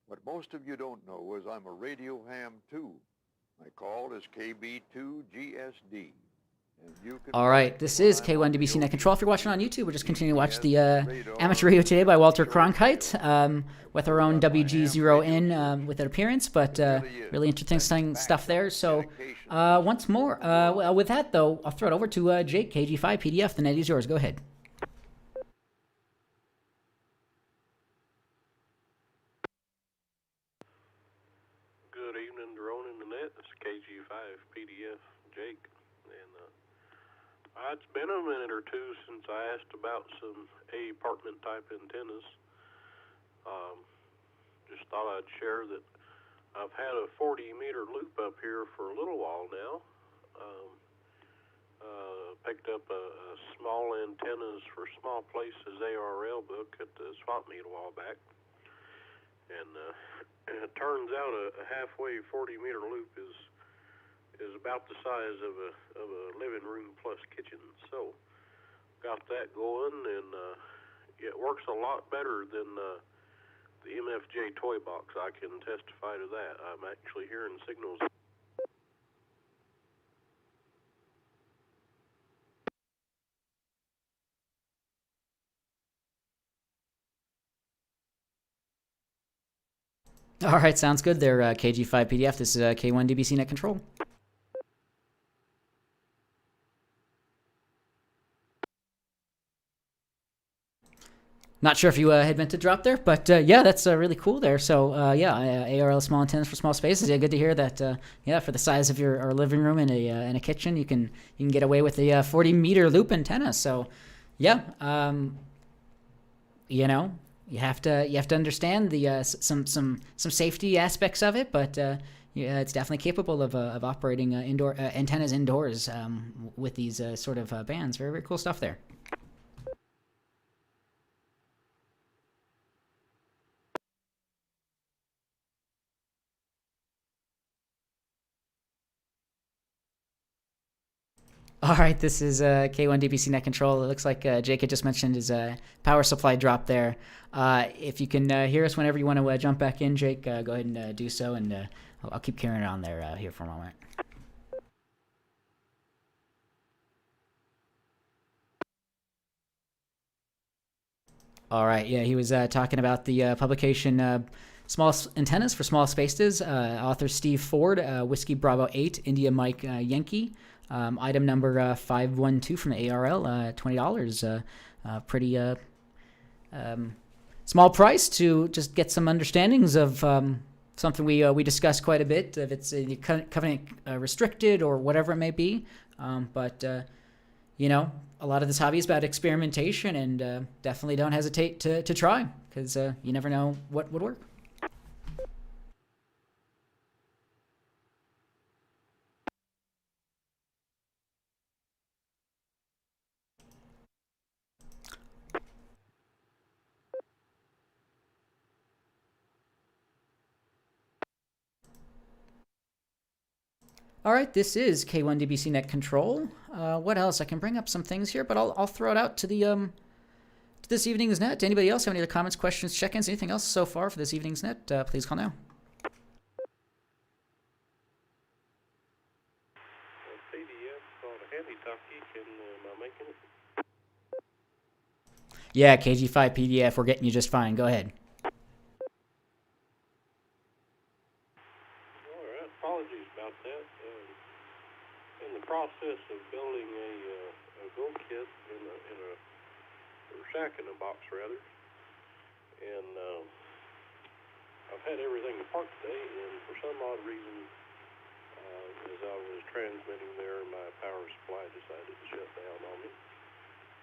What most of you don't know is I'm a radio ham too. My call is KB2GSD. All right, this is K1DBC Net Control. If you're watching on YouTube, we're just continuing to watch the Amateur Radio Today by Walter Cronkite with our own WG0N with an appearance, but really interesting stuff there. So once more, well, with that, though, I'll throw it over to Jake, KG5 PDF. The net is yours. Go ahead. Good evening, drone in the net. It's KG5 PDF, Jake. And it's been a minute or two since I asked about some apartment type antennas. Just thought I'd share that I've had a 40-meter loop up here for a little while now. Picked up a small antennas for small places ARL book at the swap meet a while back. And it turns out a halfway 40-meter loop is about the size of a living room plus kitchen. So got that going, and it works a lot better than the MFJ toy box. I can testify to that. I'm actually hearing signals. All right, sounds good there, KG5 PDF. This is K1DBC Net Control. Not sure if you had meant to drop there, but yeah, that's really cool there. So yeah, ARL small antennas for small spaces. Yeah, good to hear that. Yeah, for the size of your living room and a kitchen, you can get away with a 40-meter loop antenna. So yeah, you know, you have to understand the some safety aspects of it, but yeah, it's definitely capable of operating indoor antennas indoors with these sort of bands. Very, very cool stuff there. All right, this is K1DBC Net Control. It looks like Jake had just mentioned his power supply drop there. If you can hear us whenever you want to jump back in, Jake, go ahead and do so, and I'll keep carrying it on there here for a moment. All right, yeah, he was talking about the publication Small Antennas for Small Spaces, author Steve Ford, Whiskey Bravo 8, India Mike Yankee. Item number 512 from the ARL, $20. Pretty small price to just get some understandings of something we discussed quite a bit. If it's covenant restricted or whatever it may be, but you know, a lot of this hobby is about experimentation, and definitely don't hesitate to try, because you never know what would work. All right, this is K1DBC Net Control. What else? I can bring up some things here, but I'll throw it out to the to this evening's net. Anybody else have any other comments, questions, check-ins, anything else so far for this evening's net? Please call now. Yeah, KG5 PDF. We're getting you just fine. Go ahead. Process of building a go kit in a shack in a box rather, and I've had everything apart today, and for some odd reason, as I was transmitting there, my power supply decided to shut down on me,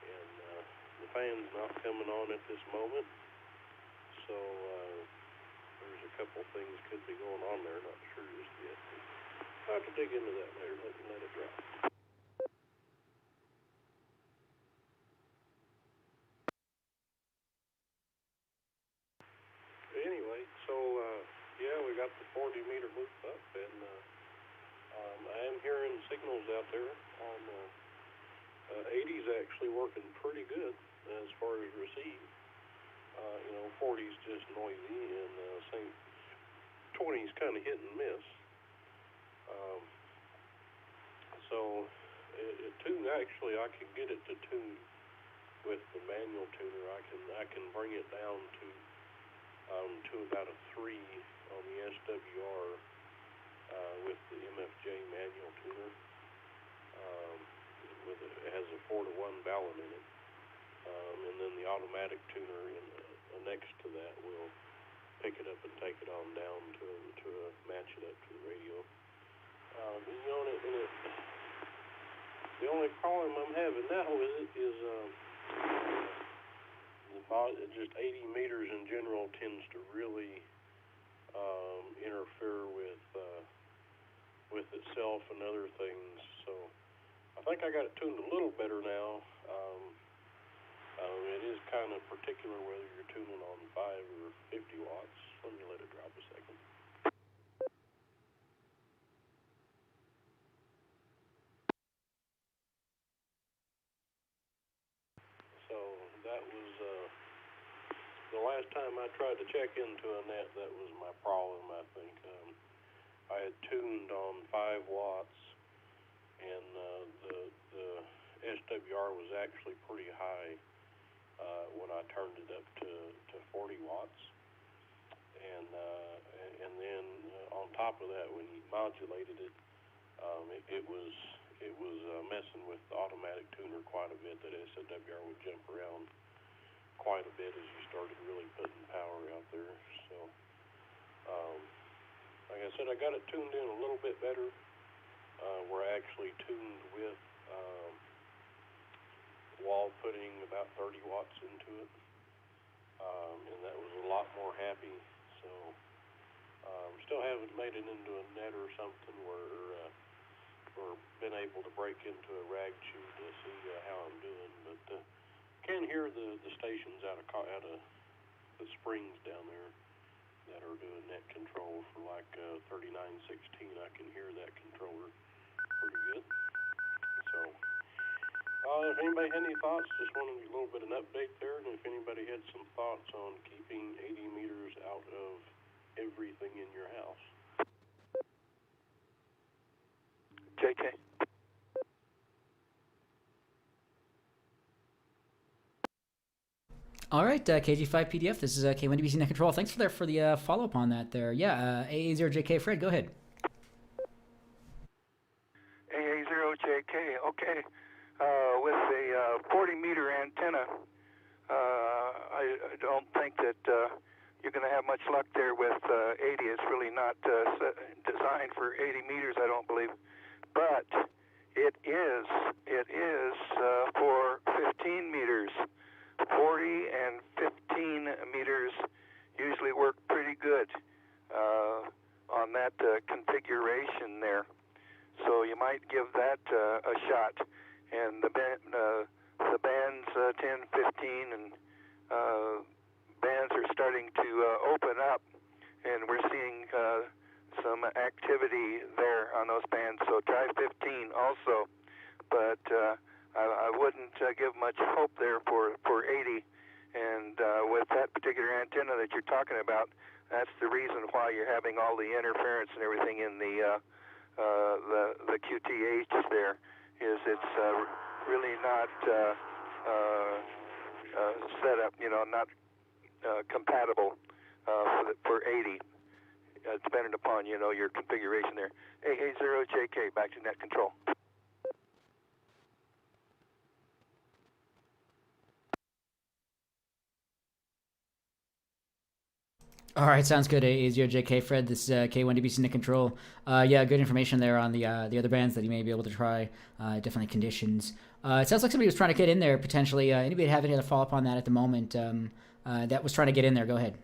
and the fan's not coming on at this moment, so there's a couple things could be going on there, not sure just yet. I'll have to dig into that later, let it drop. Anyway, so yeah, we got the 40-meter loop up, and I am hearing signals out there on 80's actually working pretty good as far as receive. You know, 40's just noisy, and same 20's kind of hit and miss. So tune, actually, I can get it to tune with the manual tuner. I can bring it down to about a 3 on the SWR with the MFJ manual tuner. It has a 4-to-1 balun in it, and then the automatic tuner next to that will pick it up and take it on down to match it up to the radio. The only problem I'm having now with it is just 80 meters in general tends to really interfere with itself and other things. So I think I got it tuned a little better now. It is kind of particular whether you're tuning on 5 or 50 watts. Let me let it drop a second. So that was the last time I tried to check into a net. That was my problem, I think. I had tuned on 5 watts, and the SWR was actually pretty high when I turned it up to 40 watts, and then on top of that, when you modulated it, it was messing with the automatic tuner quite a bit. That SWR would jump around quite a bit as you started really putting power out there. So, like I said, I got it tuned in a little bit better. We're actually tuned with wall putting about 30 watts into it, and that was a lot more happy. So still haven't made it into a net or something where or been able to break into a rag chew to see how I'm doing, but can hear the stations out of the springs down there that are doing net control for like 3916. I can hear that controller pretty good. So if anybody had any thoughts, just wanted a little bit of an update there, and if anybody had some thoughts on keeping 80 meters out of everything in your house. JK. All right, KG5 PDF. This is K1DBC Net Control. Thanks for the follow-up on that there. Yeah, AA0JK Fred, go ahead. AA0JK, okay. With a 40-meter antenna, I don't think that you're going to have much luck there with 80. It's really not designed for 80 meters, I don't believe. But it is for 15 meters. 40 and 15 meters usually work pretty good on that configuration there. So you might give that a shot. And the bands 10, 15, and bands are starting to open up, and we're seeing some activity there on those bands. So try 15 also, but I wouldn't give much hope there for 80. And with that particular antenna that you're talking about, that's the reason why you're having all the interference and everything in the QTH there. Is it's really not set up, not compatible for 80. Depending upon your configuration there. AA0JK, back to net control. All right, sounds good. AA0JK Fred, this is K1DBC Net Control. Yeah, good information there on the other bands that you may be able to try. Definitely conditions. It sounds like somebody was trying to get in there potentially. Anybody have any other follow-up on that at the moment? That was trying to get in there. Go ahead.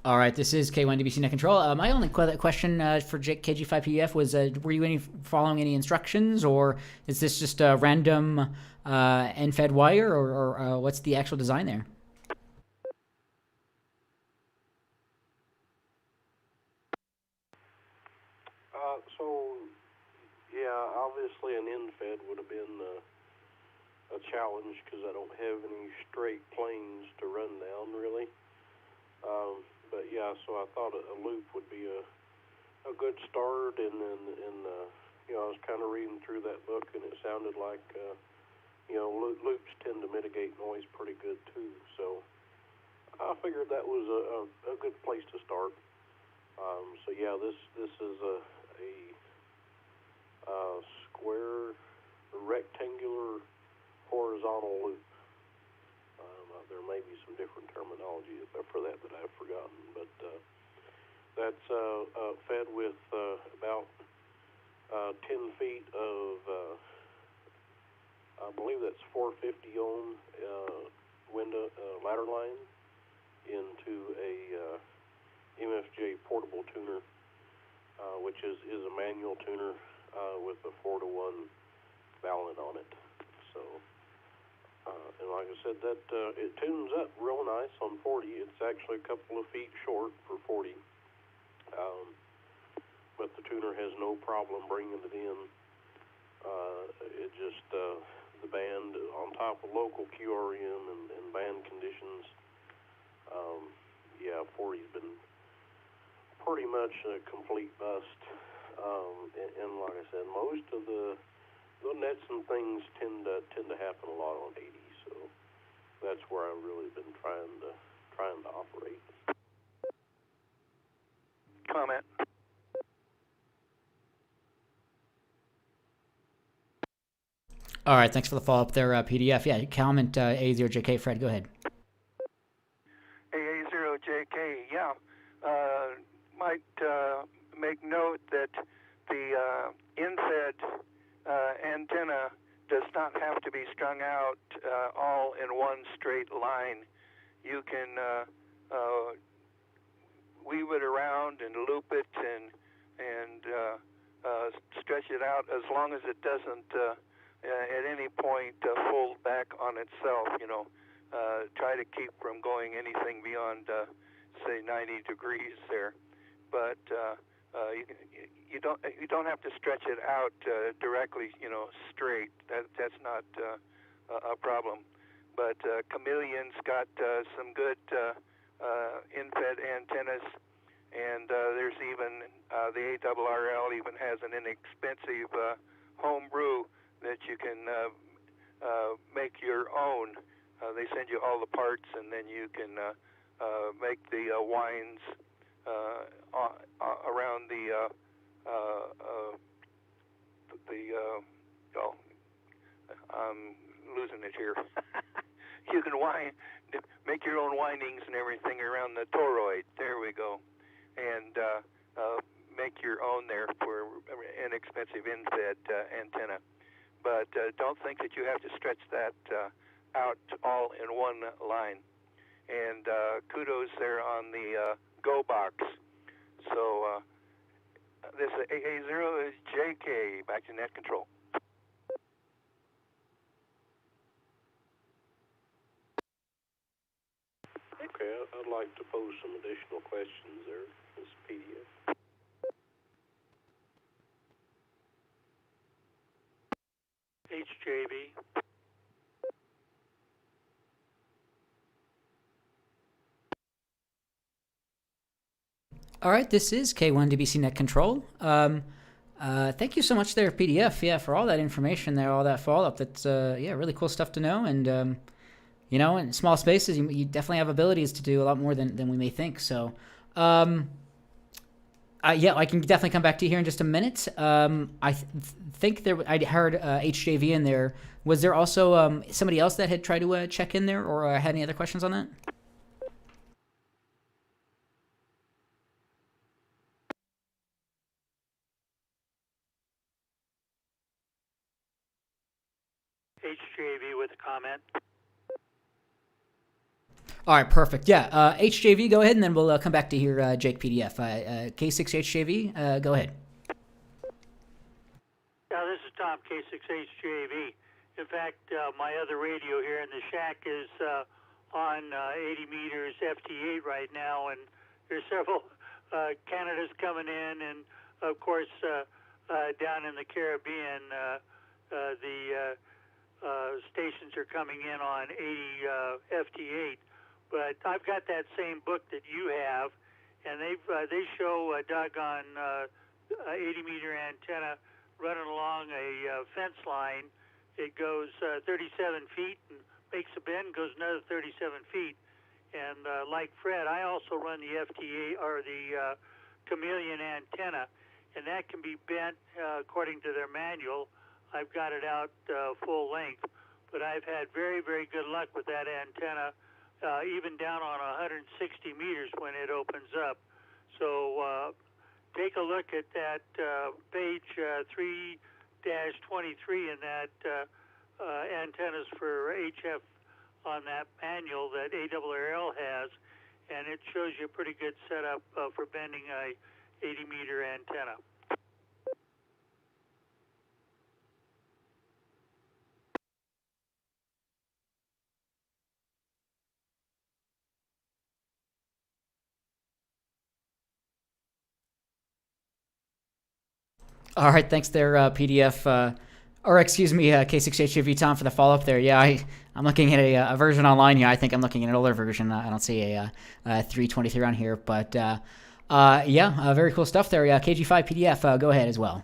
All right, this is K1DBC Net Control. My only question for KG5PDF was, were you following any instructions, or is this just a random end-fed wire, or what's the actual design there? So, yeah, obviously an end-fed would have been a challenge because I don't have any straight planes to run down really. But yeah, so I thought a loop would be a good start, and you know, I was kind of reading through that book, and it sounded like you know, loops tend to mitigate noise pretty good too. So I figured that was a good place to start. So yeah, this is a square, rectangular, horizontal loop. There may be some different terminology for that I've forgotten, but that's fed with about 10 feet of, I believe that's 450 ohm window ladder line into a MFJ portable tuner, which is a manual tuner with a 4-to-1 balun on it. So, and like I said, that it tunes up real nice on 40. It's actually a couple of feet short for 40, but the tuner has no problem bringing it in. It just the band on top of local QRM and band conditions. Yeah, 40's been pretty much a complete bust. And like I said, most of the nets and things tend to happen a lot on 80, so that's where I've really been trying to operate. Comment. All right, thanks for the follow-up there, PDF. Yeah, comment A0JK. Fred, go ahead. AA0JK, yeah. Might make note that the in-fed antenna does not have to be strung out all in one straight line. You can weave it around and loop it and stretch it out as long as it doesn't at any point fold back on itself. You know, try to keep from going anything beyond say 90 degrees there, but you don't have to stretch it out directly, you know, straight. That's not a problem. But Chameleon's got some good in-fed antennas, and there's even the ARRL even has an inexpensive home brew that you can make your own. They send you all the parts, and then you can make the winds around the oh, I'm losing it here. You can make your own windings and everything around the toroid. There we go, and make your own there for inexpensive in-fed antenna. But don't think that you have to stretch that out all in one line. And kudos there on the Go box. So this AA0 is JK, back to net control. Okay, I'd like to pose some additional questions there, this PDF. HJB. All right, this is K1 DBC Net Control. Thank you so much there, PDF, yeah, for all that information there, all that follow-up. That's, yeah, really cool stuff to know. And, you know, in small spaces, you definitely have abilities to do a lot more than we may think. So, yeah, I can definitely come back to you here in just a minute. I think I heard HJV in there. Was there also somebody else that had tried to check in there or had any other questions on that? HJV with a comment. All right, perfect. Yeah, HJV, go ahead, and then we'll come back to hear Jake PDF. K6HJV, go ahead. Yeah, this is Tom, K6HJV. In fact, my other radio here in the shack is on 80 meters FT8 right now, and there's several Canada's coming in, and of course down in the Caribbean, the stations are coming in on 80 FT8. But I've got that same book that you have, and they show a doggone 80-meter antenna running along a fence line. It goes 37 feet and makes a bend, goes another 37 feet. And like Fred, I also run the FTA or the chameleon antenna, and that can be bent according to their manual. I've got it out full length, but I've had very, very good luck with that antenna, even down on 160 meters when it opens up. So take a look at that page 3-23 in that antennas for HF on that manual that ARRL has, and it shows you a pretty good setup for bending a 80-meter antenna. All right, thanks there, PDF, or excuse me, K6HJV Tom, for the follow-up there. Yeah, I'm looking at a version online here. I think I'm looking at an older version. I don't see a 323 on here, but yeah, very cool stuff there. KG5 PDF, go ahead as well.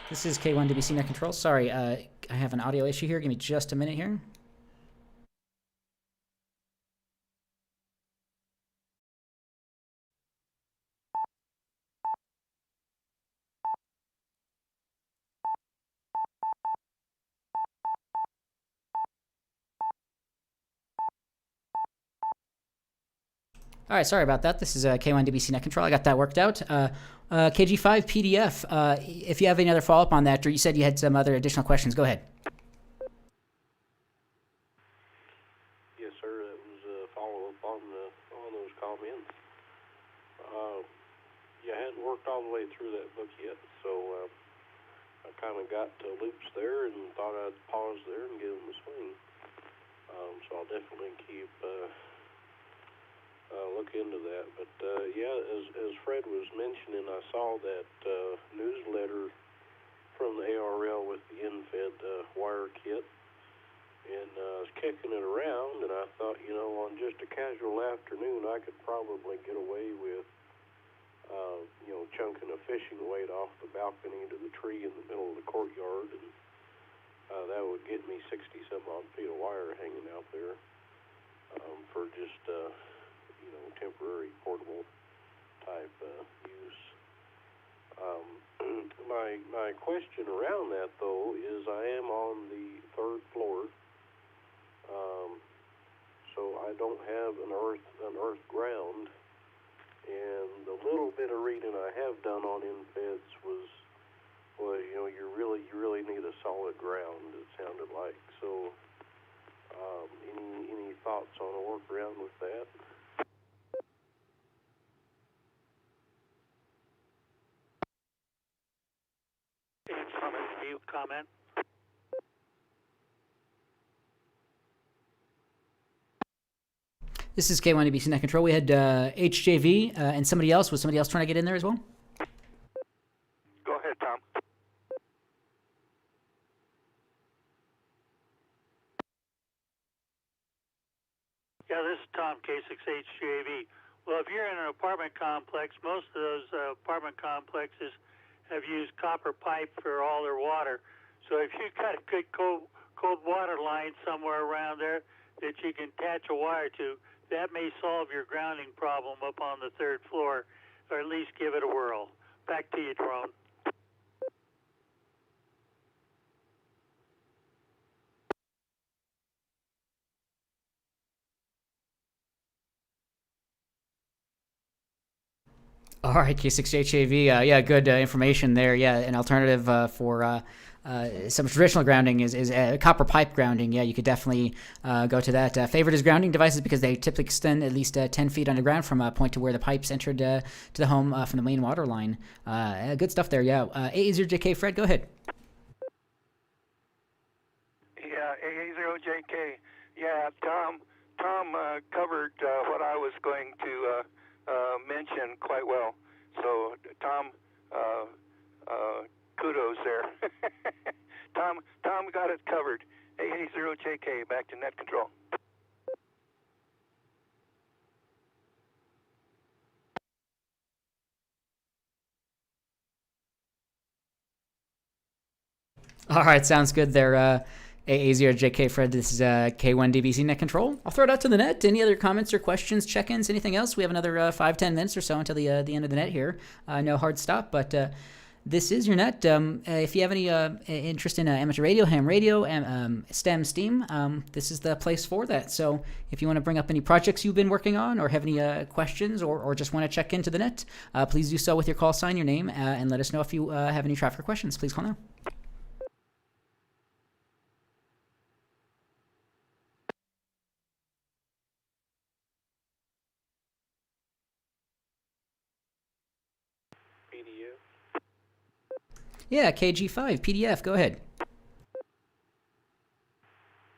This is K1WC Net Control. Sorry, I have an audio issue here. Give me just a minute here. All right, sorry about that. This is K1WC Net Control. I got that worked out. KG5 PDF, if you have any other follow-up on that, or you said you had some other additional questions, go ahead. Yes, sir. That was a follow-up on those comments. Yeah, I hadn't worked all the way through that book yet, so I kind of got to loops there and thought I'd pause there and give them a swing. So I'll definitely keep look into that. But yeah, as Fred was mentioning, I saw that newsletter from the ARRL with the InFed wire kit, and I was kicking it around, and I thought, you know, on just a casual afternoon, I could probably get away with, you know, chunking a fishing weight off the balcony to the tree in the middle of the courtyard, and that would get me 60-some odd feet of wire hanging out there for just, you know, temporary portable type use. My question around that, though, is I am on the 3rd floor, so I don't have an earth ground, and the little bit of reading I have done on InFeds was you know, you really need a solid ground, it sounded like. So any thoughts on a workaround with that? Comment? This is K1WC Net Control. We had HJV and somebody else. Was somebody else trying to get in there as well? Go ahead, Tom. Yeah, this is Tom, K6HJV. Well, if you're in an apartment complex, most of those apartment complexes have used copper pipe for all their water. So if you've got a good cold water line somewhere around there that you can attach a wire to, that may solve your grounding problem up on the 3rd floor, or at least give it a whirl. Back to you, Drone. All right, K6HAV. Yeah, good information there. Yeah, an alternative for some traditional grounding is copper pipe grounding. Yeah, you could definitely go to that. Favorite is grounding devices because they typically extend at least 10 feet underground from a point to where the pipes entered to the home from the main water line. Good stuff there, yeah. A0JK, Fred, go ahead. Yeah, A0JK. Yeah, Tom covered what I was going to mention quite well. So, Tom, kudos there. Tom got it covered. A0JK, back to net control. All right, sounds good there. A0JK, Fred, this is K1DBC Net Control. I'll throw it out to the net. Any other comments or questions, check-ins, anything else? We have another 5-10 minutes or so until the end of the net here. No hard stop, but this is your net. If you have any interest in amateur radio, ham radio, s.t.e.m, this is the place for that. So if you want to bring up any projects you've been working on or have any questions or just want to check into the net, please do so with your call sign, your name, and let us know if you have any traffic questions. Please call now. Yeah, KG5, PDF, go ahead.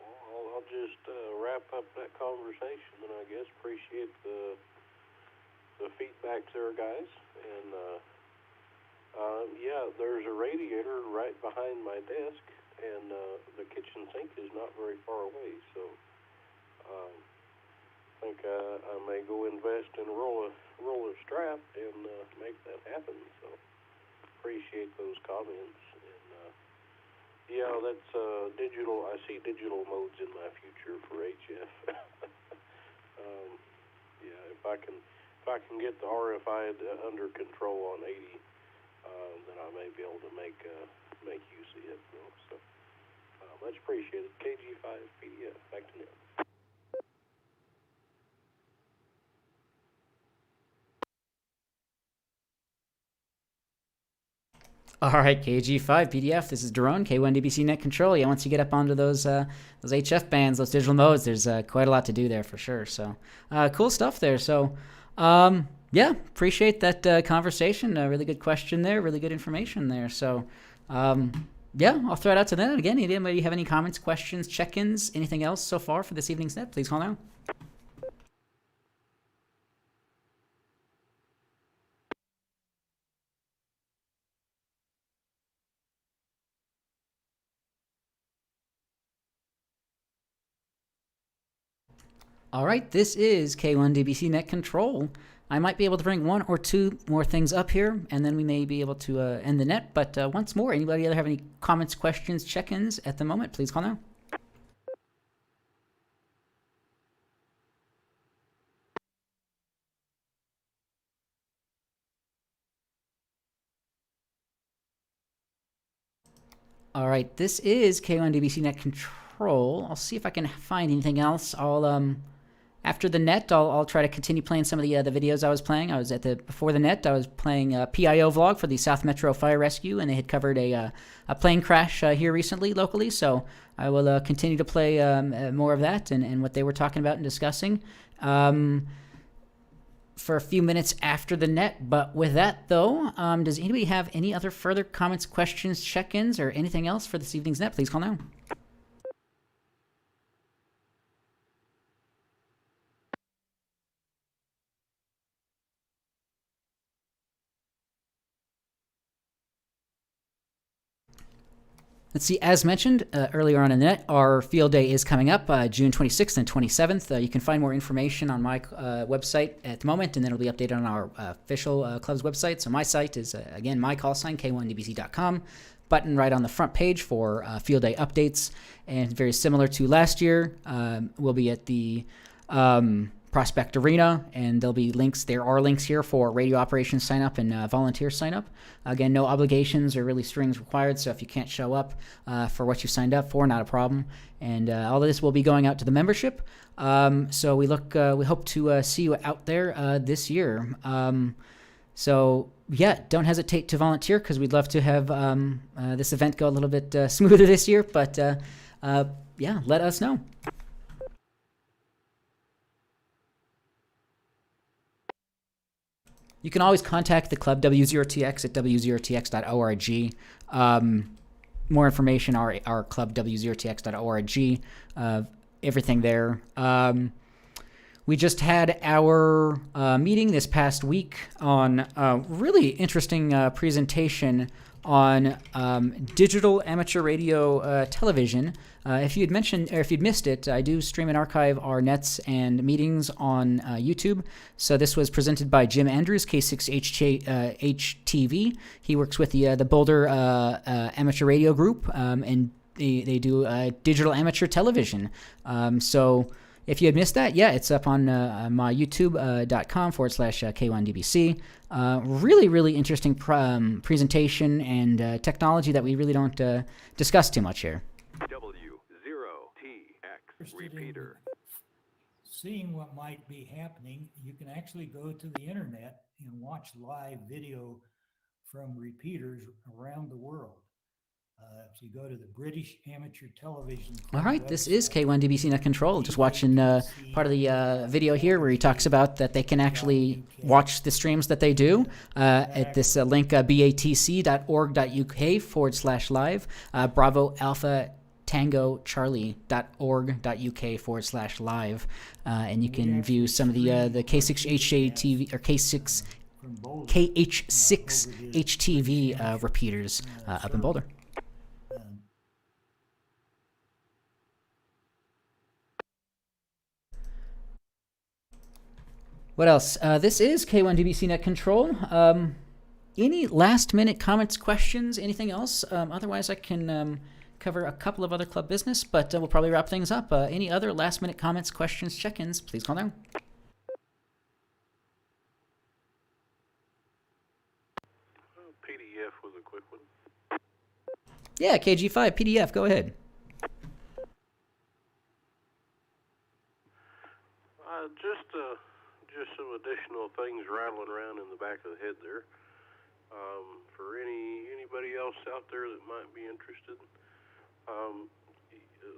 Well, I'll just wrap up that conversation, and I guess appreciate the feedback there, guys. And yeah, there's a radiator right behind my desk, and the kitchen sink is not very far away. So I think I may go invest in a roll of strap and make that happen. So appreciate those comments, and yeah, that's digital. I see digital modes in my future for HF. Yeah, if I can get the RFI under control on 80, then I may be able to make use of it. So much appreciated. KG5 PDF, back to net. All right, KG5 PDF. This is Daron, K1DBC Net Control. Yeah, once you get up onto those HF bands, those digital modes, there's quite a lot to do there for sure. So cool stuff there. So yeah, appreciate that conversation. Really good question there. Really good information there. So yeah, I'll throw it out to them again. Anybody have any comments, questions, check-ins, anything else so far for this evening's net? Please call now. All right, this is K1DBC Net Control. I might be able to bring one or two more things up here, and then we may be able to end the net. But once more, anybody other have any comments, questions, check-ins at the moment, please call now. All right, this is K1DBC Net Control. I'll see if I can find anything else. After the net, I'll try to continue playing some of the videos I was playing. I was before the net, I was playing a PIO vlog for the South Metro Fire Rescue, and they had covered a plane crash here recently, locally. So I will continue to play more of that and what they were talking about and discussing for a few minutes after the net. But with that, though, does anybody have any other further comments, questions, check-ins, or anything else for this evening's net? Please call now. Let's see, as mentioned earlier on in the net, our field day is coming up June 26th and 27th. You can find more information on my website at the moment, and then it'll be updated on our official club's website. So my site is, again, my call sign, k1dbc.com. Button right on the front page for field day updates. And very similar to last year, we'll be at the Prospect Arena, and there'll be links. There are links here for radio operations sign up and volunteer sign up. Again, no obligations or really strings required, so if you can't show up for what you signed up for, not a problem. And all of this will be going out to the membership. So we hope to see you out there this year. So yeah, don't hesitate to volunteer because we'd love to have this event go a little bit smoother this year. But yeah, let us know. You can always contact the club W0TX at W0TX.org. More information, our club W0TX.org. Everything there. We just had our meeting this past week on a really interesting presentation on digital amateur radio television. If you'd mentioned, or if you'd missed it, I do stream and archive our nets and meetings on YouTube. So this was presented by Jim Andrews, K6HTV. He works with the Boulder Amateur Radio Group, and they do digital amateur television. So if you had missed that, yeah, it's up on my youtube.com/K1DBC. Really, really interesting presentation and technology that we really don't discuss too much here. W0TX repeater. Seeing what might be happening, you can actually go to the internet and watch live video from repeaters around the world. If you go to the British Amateur Television Club All right, this is K1DBC Net Control. Just watching part of the video here where he talks about that they can actually watch the streams that they do at this link, batc.org.uk/live, Bravo Alpha Tango Charlie.org.uk/live, and you can view some of the K6HTV or KH6HTV repeaters up in Boulder. What else? This is K1DBC Net Control. Any last-minute comments, questions, anything else? Otherwise, I can cover a couple of other club business, but we'll probably wrap things up. Any other last-minute comments, questions, check-ins, please call now. PDF was a quick one. Yeah, KG5, PDF, go ahead. Just some additional things rattling around in the back of the head there. For anybody else out there that might be interested,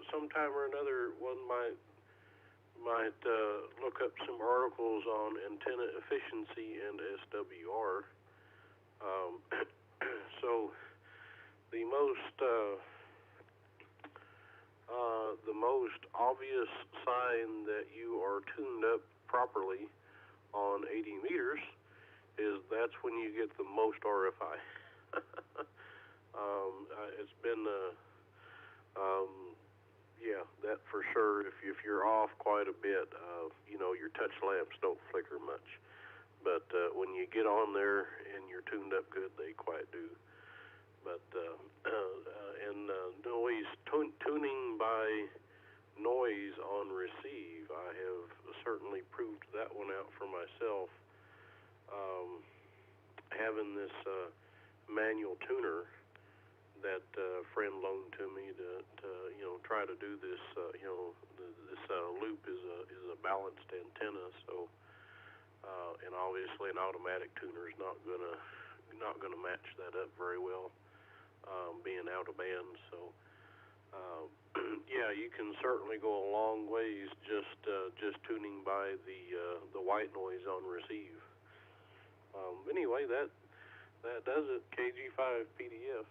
sometime or another, one might look up some articles on antenna efficiency and SWR. So the most obvious sign that you are tuned up properly on 80 meters is that's when you get the most RFI. It's been yeah, that for sure. If you're off quite a bit, your touch lamps don't flicker much, but when you get on there and you're tuned up good, they quite do. But and noise tuning by noise on receive, I have certainly proved that one out for myself. Having this manual tuner that a friend loaned to me to try to do this, this loop is a balanced antenna, so and obviously an automatic tuner is not gonna match that up very well, being out of band. So yeah, you can certainly go a long ways just tuning by the white noise on receive. Anyway, that does it. KG5 PDF.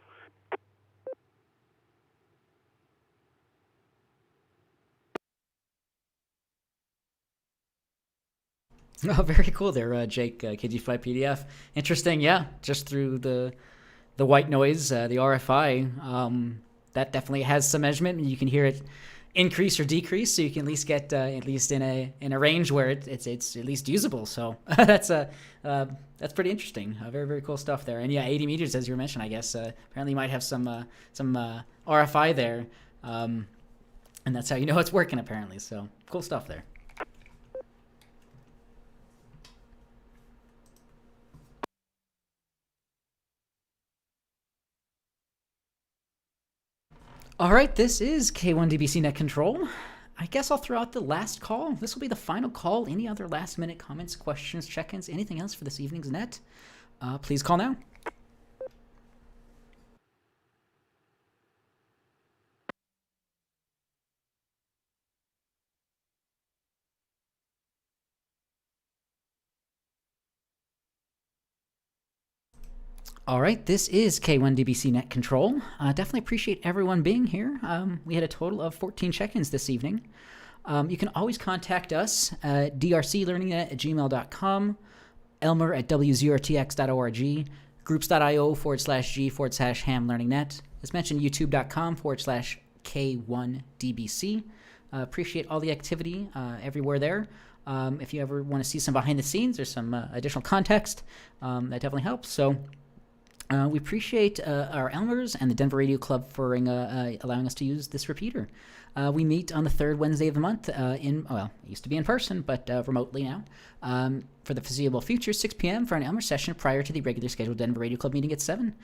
Oh, very cool there, Jake, KG5 PDF. Interesting, yeah, just through the white noise, the RFI, that definitely has some measurement, and you can hear it increase or decrease, so you can at least get at least in a range where it's at least usable. So that's pretty interesting. Very, very cool stuff there. And yeah, 80 meters, as you mentioned, I guess apparently you might have some RFI there, and that's how you know it's working apparently. So cool stuff there. All right, this is K1DBC Net Control. I guess I'll throw out the last call. This will be the final call. Any other last-minute comments, questions, check-ins, anything else for this evening's net? please call now. All right, this is K1DBC Net Control. Definitely appreciate everyone being here. We had a total of 14 check-ins this evening. You can always contact us at drclearningnet@gmail.com, Elmer at W0TX.org, groups.io/G/ham learning net. As mentioned, youtube.com/K1DBC. Appreciate all the activity everywhere there. If you ever want to see some behind the scenes or some additional context, that definitely helps. So we appreciate our Elmers and the Denver Radio Club for allowing us to use this repeater. We meet on the third Wednesday of the month it used to be in person, but remotely now. For the foreseeable future, 6 p.m. for an Elmer session prior to the regular scheduled Denver Radio Club meeting at 7.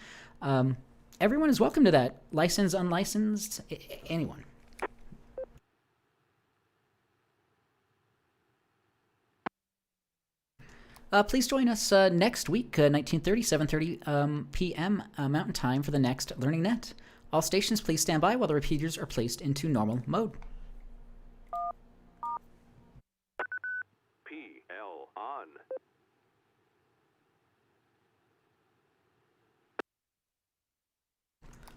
Everyone is welcome to that. Licensed, unlicensed, anyone. Please join us next week, 19:30, 7:30 p.m. Mountain Time for the next Learning Net. All stations, please stand by while the repeaters are placed into normal mode. PL on.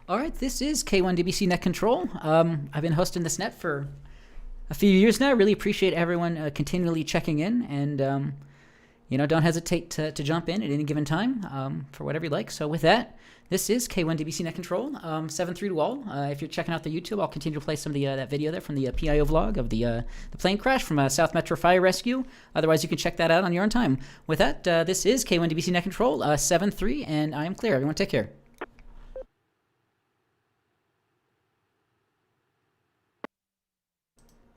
All right, this is K1DBC Net Control. I've been hosting this net for a few years now. I really appreciate everyone continually checking in, and don't hesitate to jump in at any given time for whatever you like. So with that, this is K1DBC Net Control, 7-3 to all. If you're checking out the YouTube, I'll continue to play some of that video there from the PIO vlog of the plane crash from South Metro Fire Rescue. Otherwise, you can check that out on your own time. With that, this is K1DBC Net Control, 7-3, and I am clear. Everyone take care.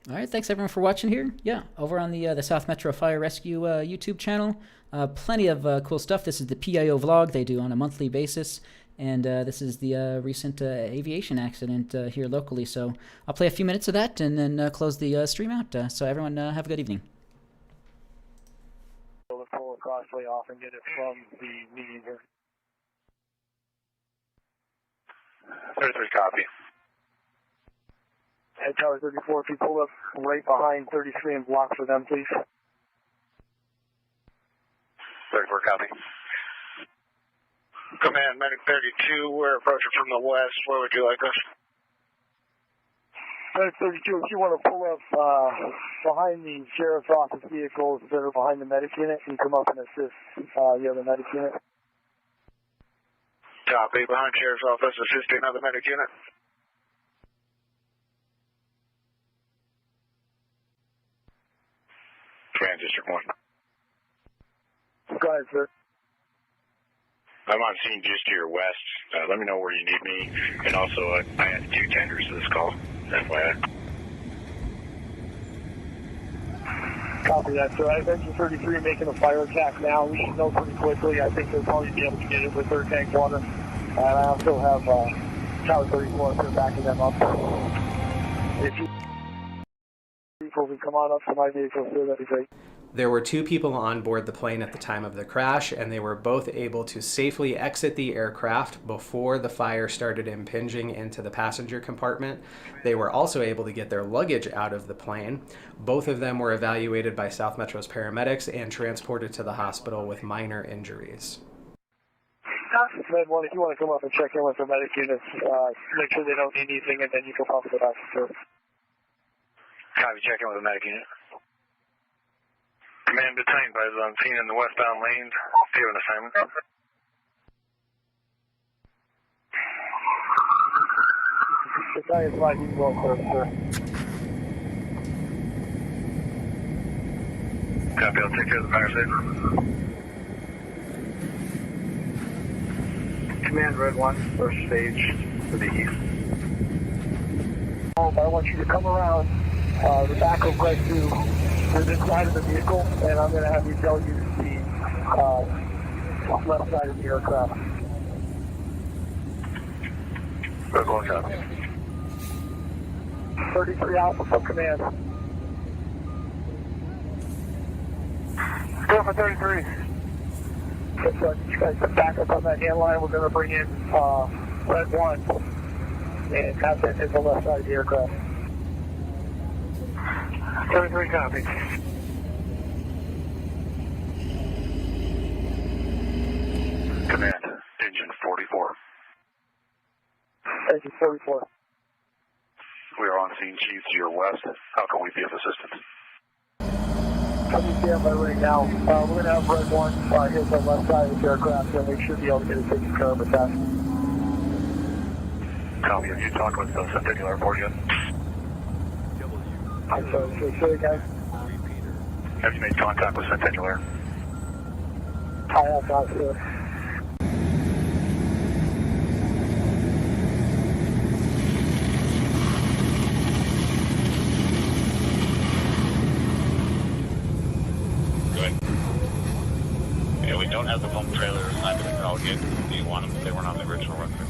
All right, thanks everyone for watching here. Yeah, over on the South Metro Fire Rescue YouTube channel, plenty of cool stuff. This is the PIO vlog they do on a monthly basis, and this is the recent aviation accident here locally. So I'll play a few minutes of that and then close the stream out. So everyone have a good evening. We'll pull the crossway off and get it from the meeting here. 33 copy. Head Tower 34, if you pull up right behind 33 and block for them, please. 34 copy. Command, Medic 32, we're approaching from the west. Where would you like us? Medic 32, if you want to pull up behind the Sheriff's Office vehicles that are behind the medic unit, and come up and assist the other medic unit. Copy, behind Sheriff's Office, assisting other medic unit. Command District 1. Go ahead, sir. I'm on scene just to your west. Let me know where you need me. And also, I had 2 tenders to this call. FYI. Copy that, sir. I have Engine 33 making a fire attack now. We should know pretty quickly. I think they'll probably be able to get it with their tank water. And I also have Tower 34 up here backing them up. If you can come on up to my vehicle, sir, that'd be great. There were 2 people on board the plane at the time of the crash, and they were both able to safely exit the aircraft before the fire started impinging into the passenger compartment. They were also able to get their luggage out of the plane. Both of them were evaluated by South Metro's paramedics and transported to the hospital with minor injuries. Med 1, if you want to come up and check in with the medic units, make sure they don't need anything, and then you can pump it back to service. Copy, check in with the medic unit. Command detained by on scene in the westbound lanes. Do you have an assignment? Battalion 5, you can go first, sir. Copy, I'll take care of the fire saver. Command Red 1, first stage to the east. I want you to come around the back of right to this side of the vehicle, and I'm going to have you tell you the left side of the aircraft. Red 1, copy. 33 Alpha from command. Go for 33. Looks like you guys can back up on that hand line. We're going to bring in Red 1 and have that hit the left side of the aircraft. 33 copy. Command, engine 44. Engine 44. We are on scene, Chief, to your west. How can we be of assistance? S.t.e.m right now. We're going to have Red 1 hit the left side of the aircraft, and we should be able to get it taken care of with that. Copy. Have you talked with the Centennial Airport yet? I'm sorry, say again? Have you made contact with Centennial Air? I have not, sir. Yeah, we don't have the foam trailer assigned to the crowd yet. Do you want them? They weren't on the original run through.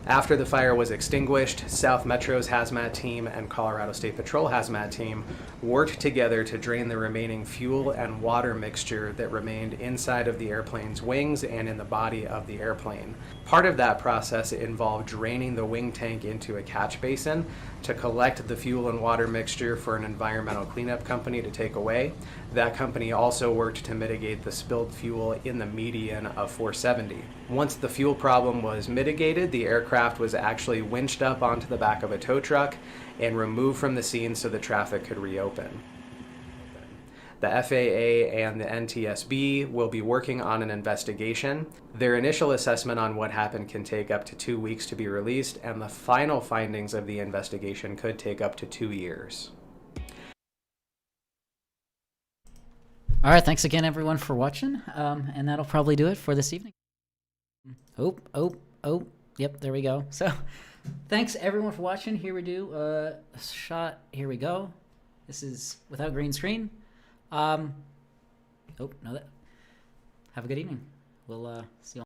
After the fire was extinguished, South Metro's hazmat team and Colorado State Patrol hazmat team worked together to drain the remaining fuel and water mixture that remained inside of the airplane's wings and in the body of the airplane. Part of that process involved draining the wing tank into a catch basin to collect the fuel and water mixture for an environmental cleanup company to take away. That company also worked to mitigate the spilled fuel in the median of 470. Once the fuel problem was mitigated, the aircraft was actually winched up onto the back of a tow truck and removed from the scene so the traffic could reopen. The FAA and the NTSB will be working on an investigation. Their initial assessment on what happened can take up to 2 weeks to be released, and the final findings of the investigation could take up to 2 years. All right, thanks again, everyone, for watching, and that'll probably do it for this evening. Yep, there we go. So, thanks, everyone, for watching. Here we do a shot. Here we go. This is without green screen. No, that. Have a good evening. We'll see you.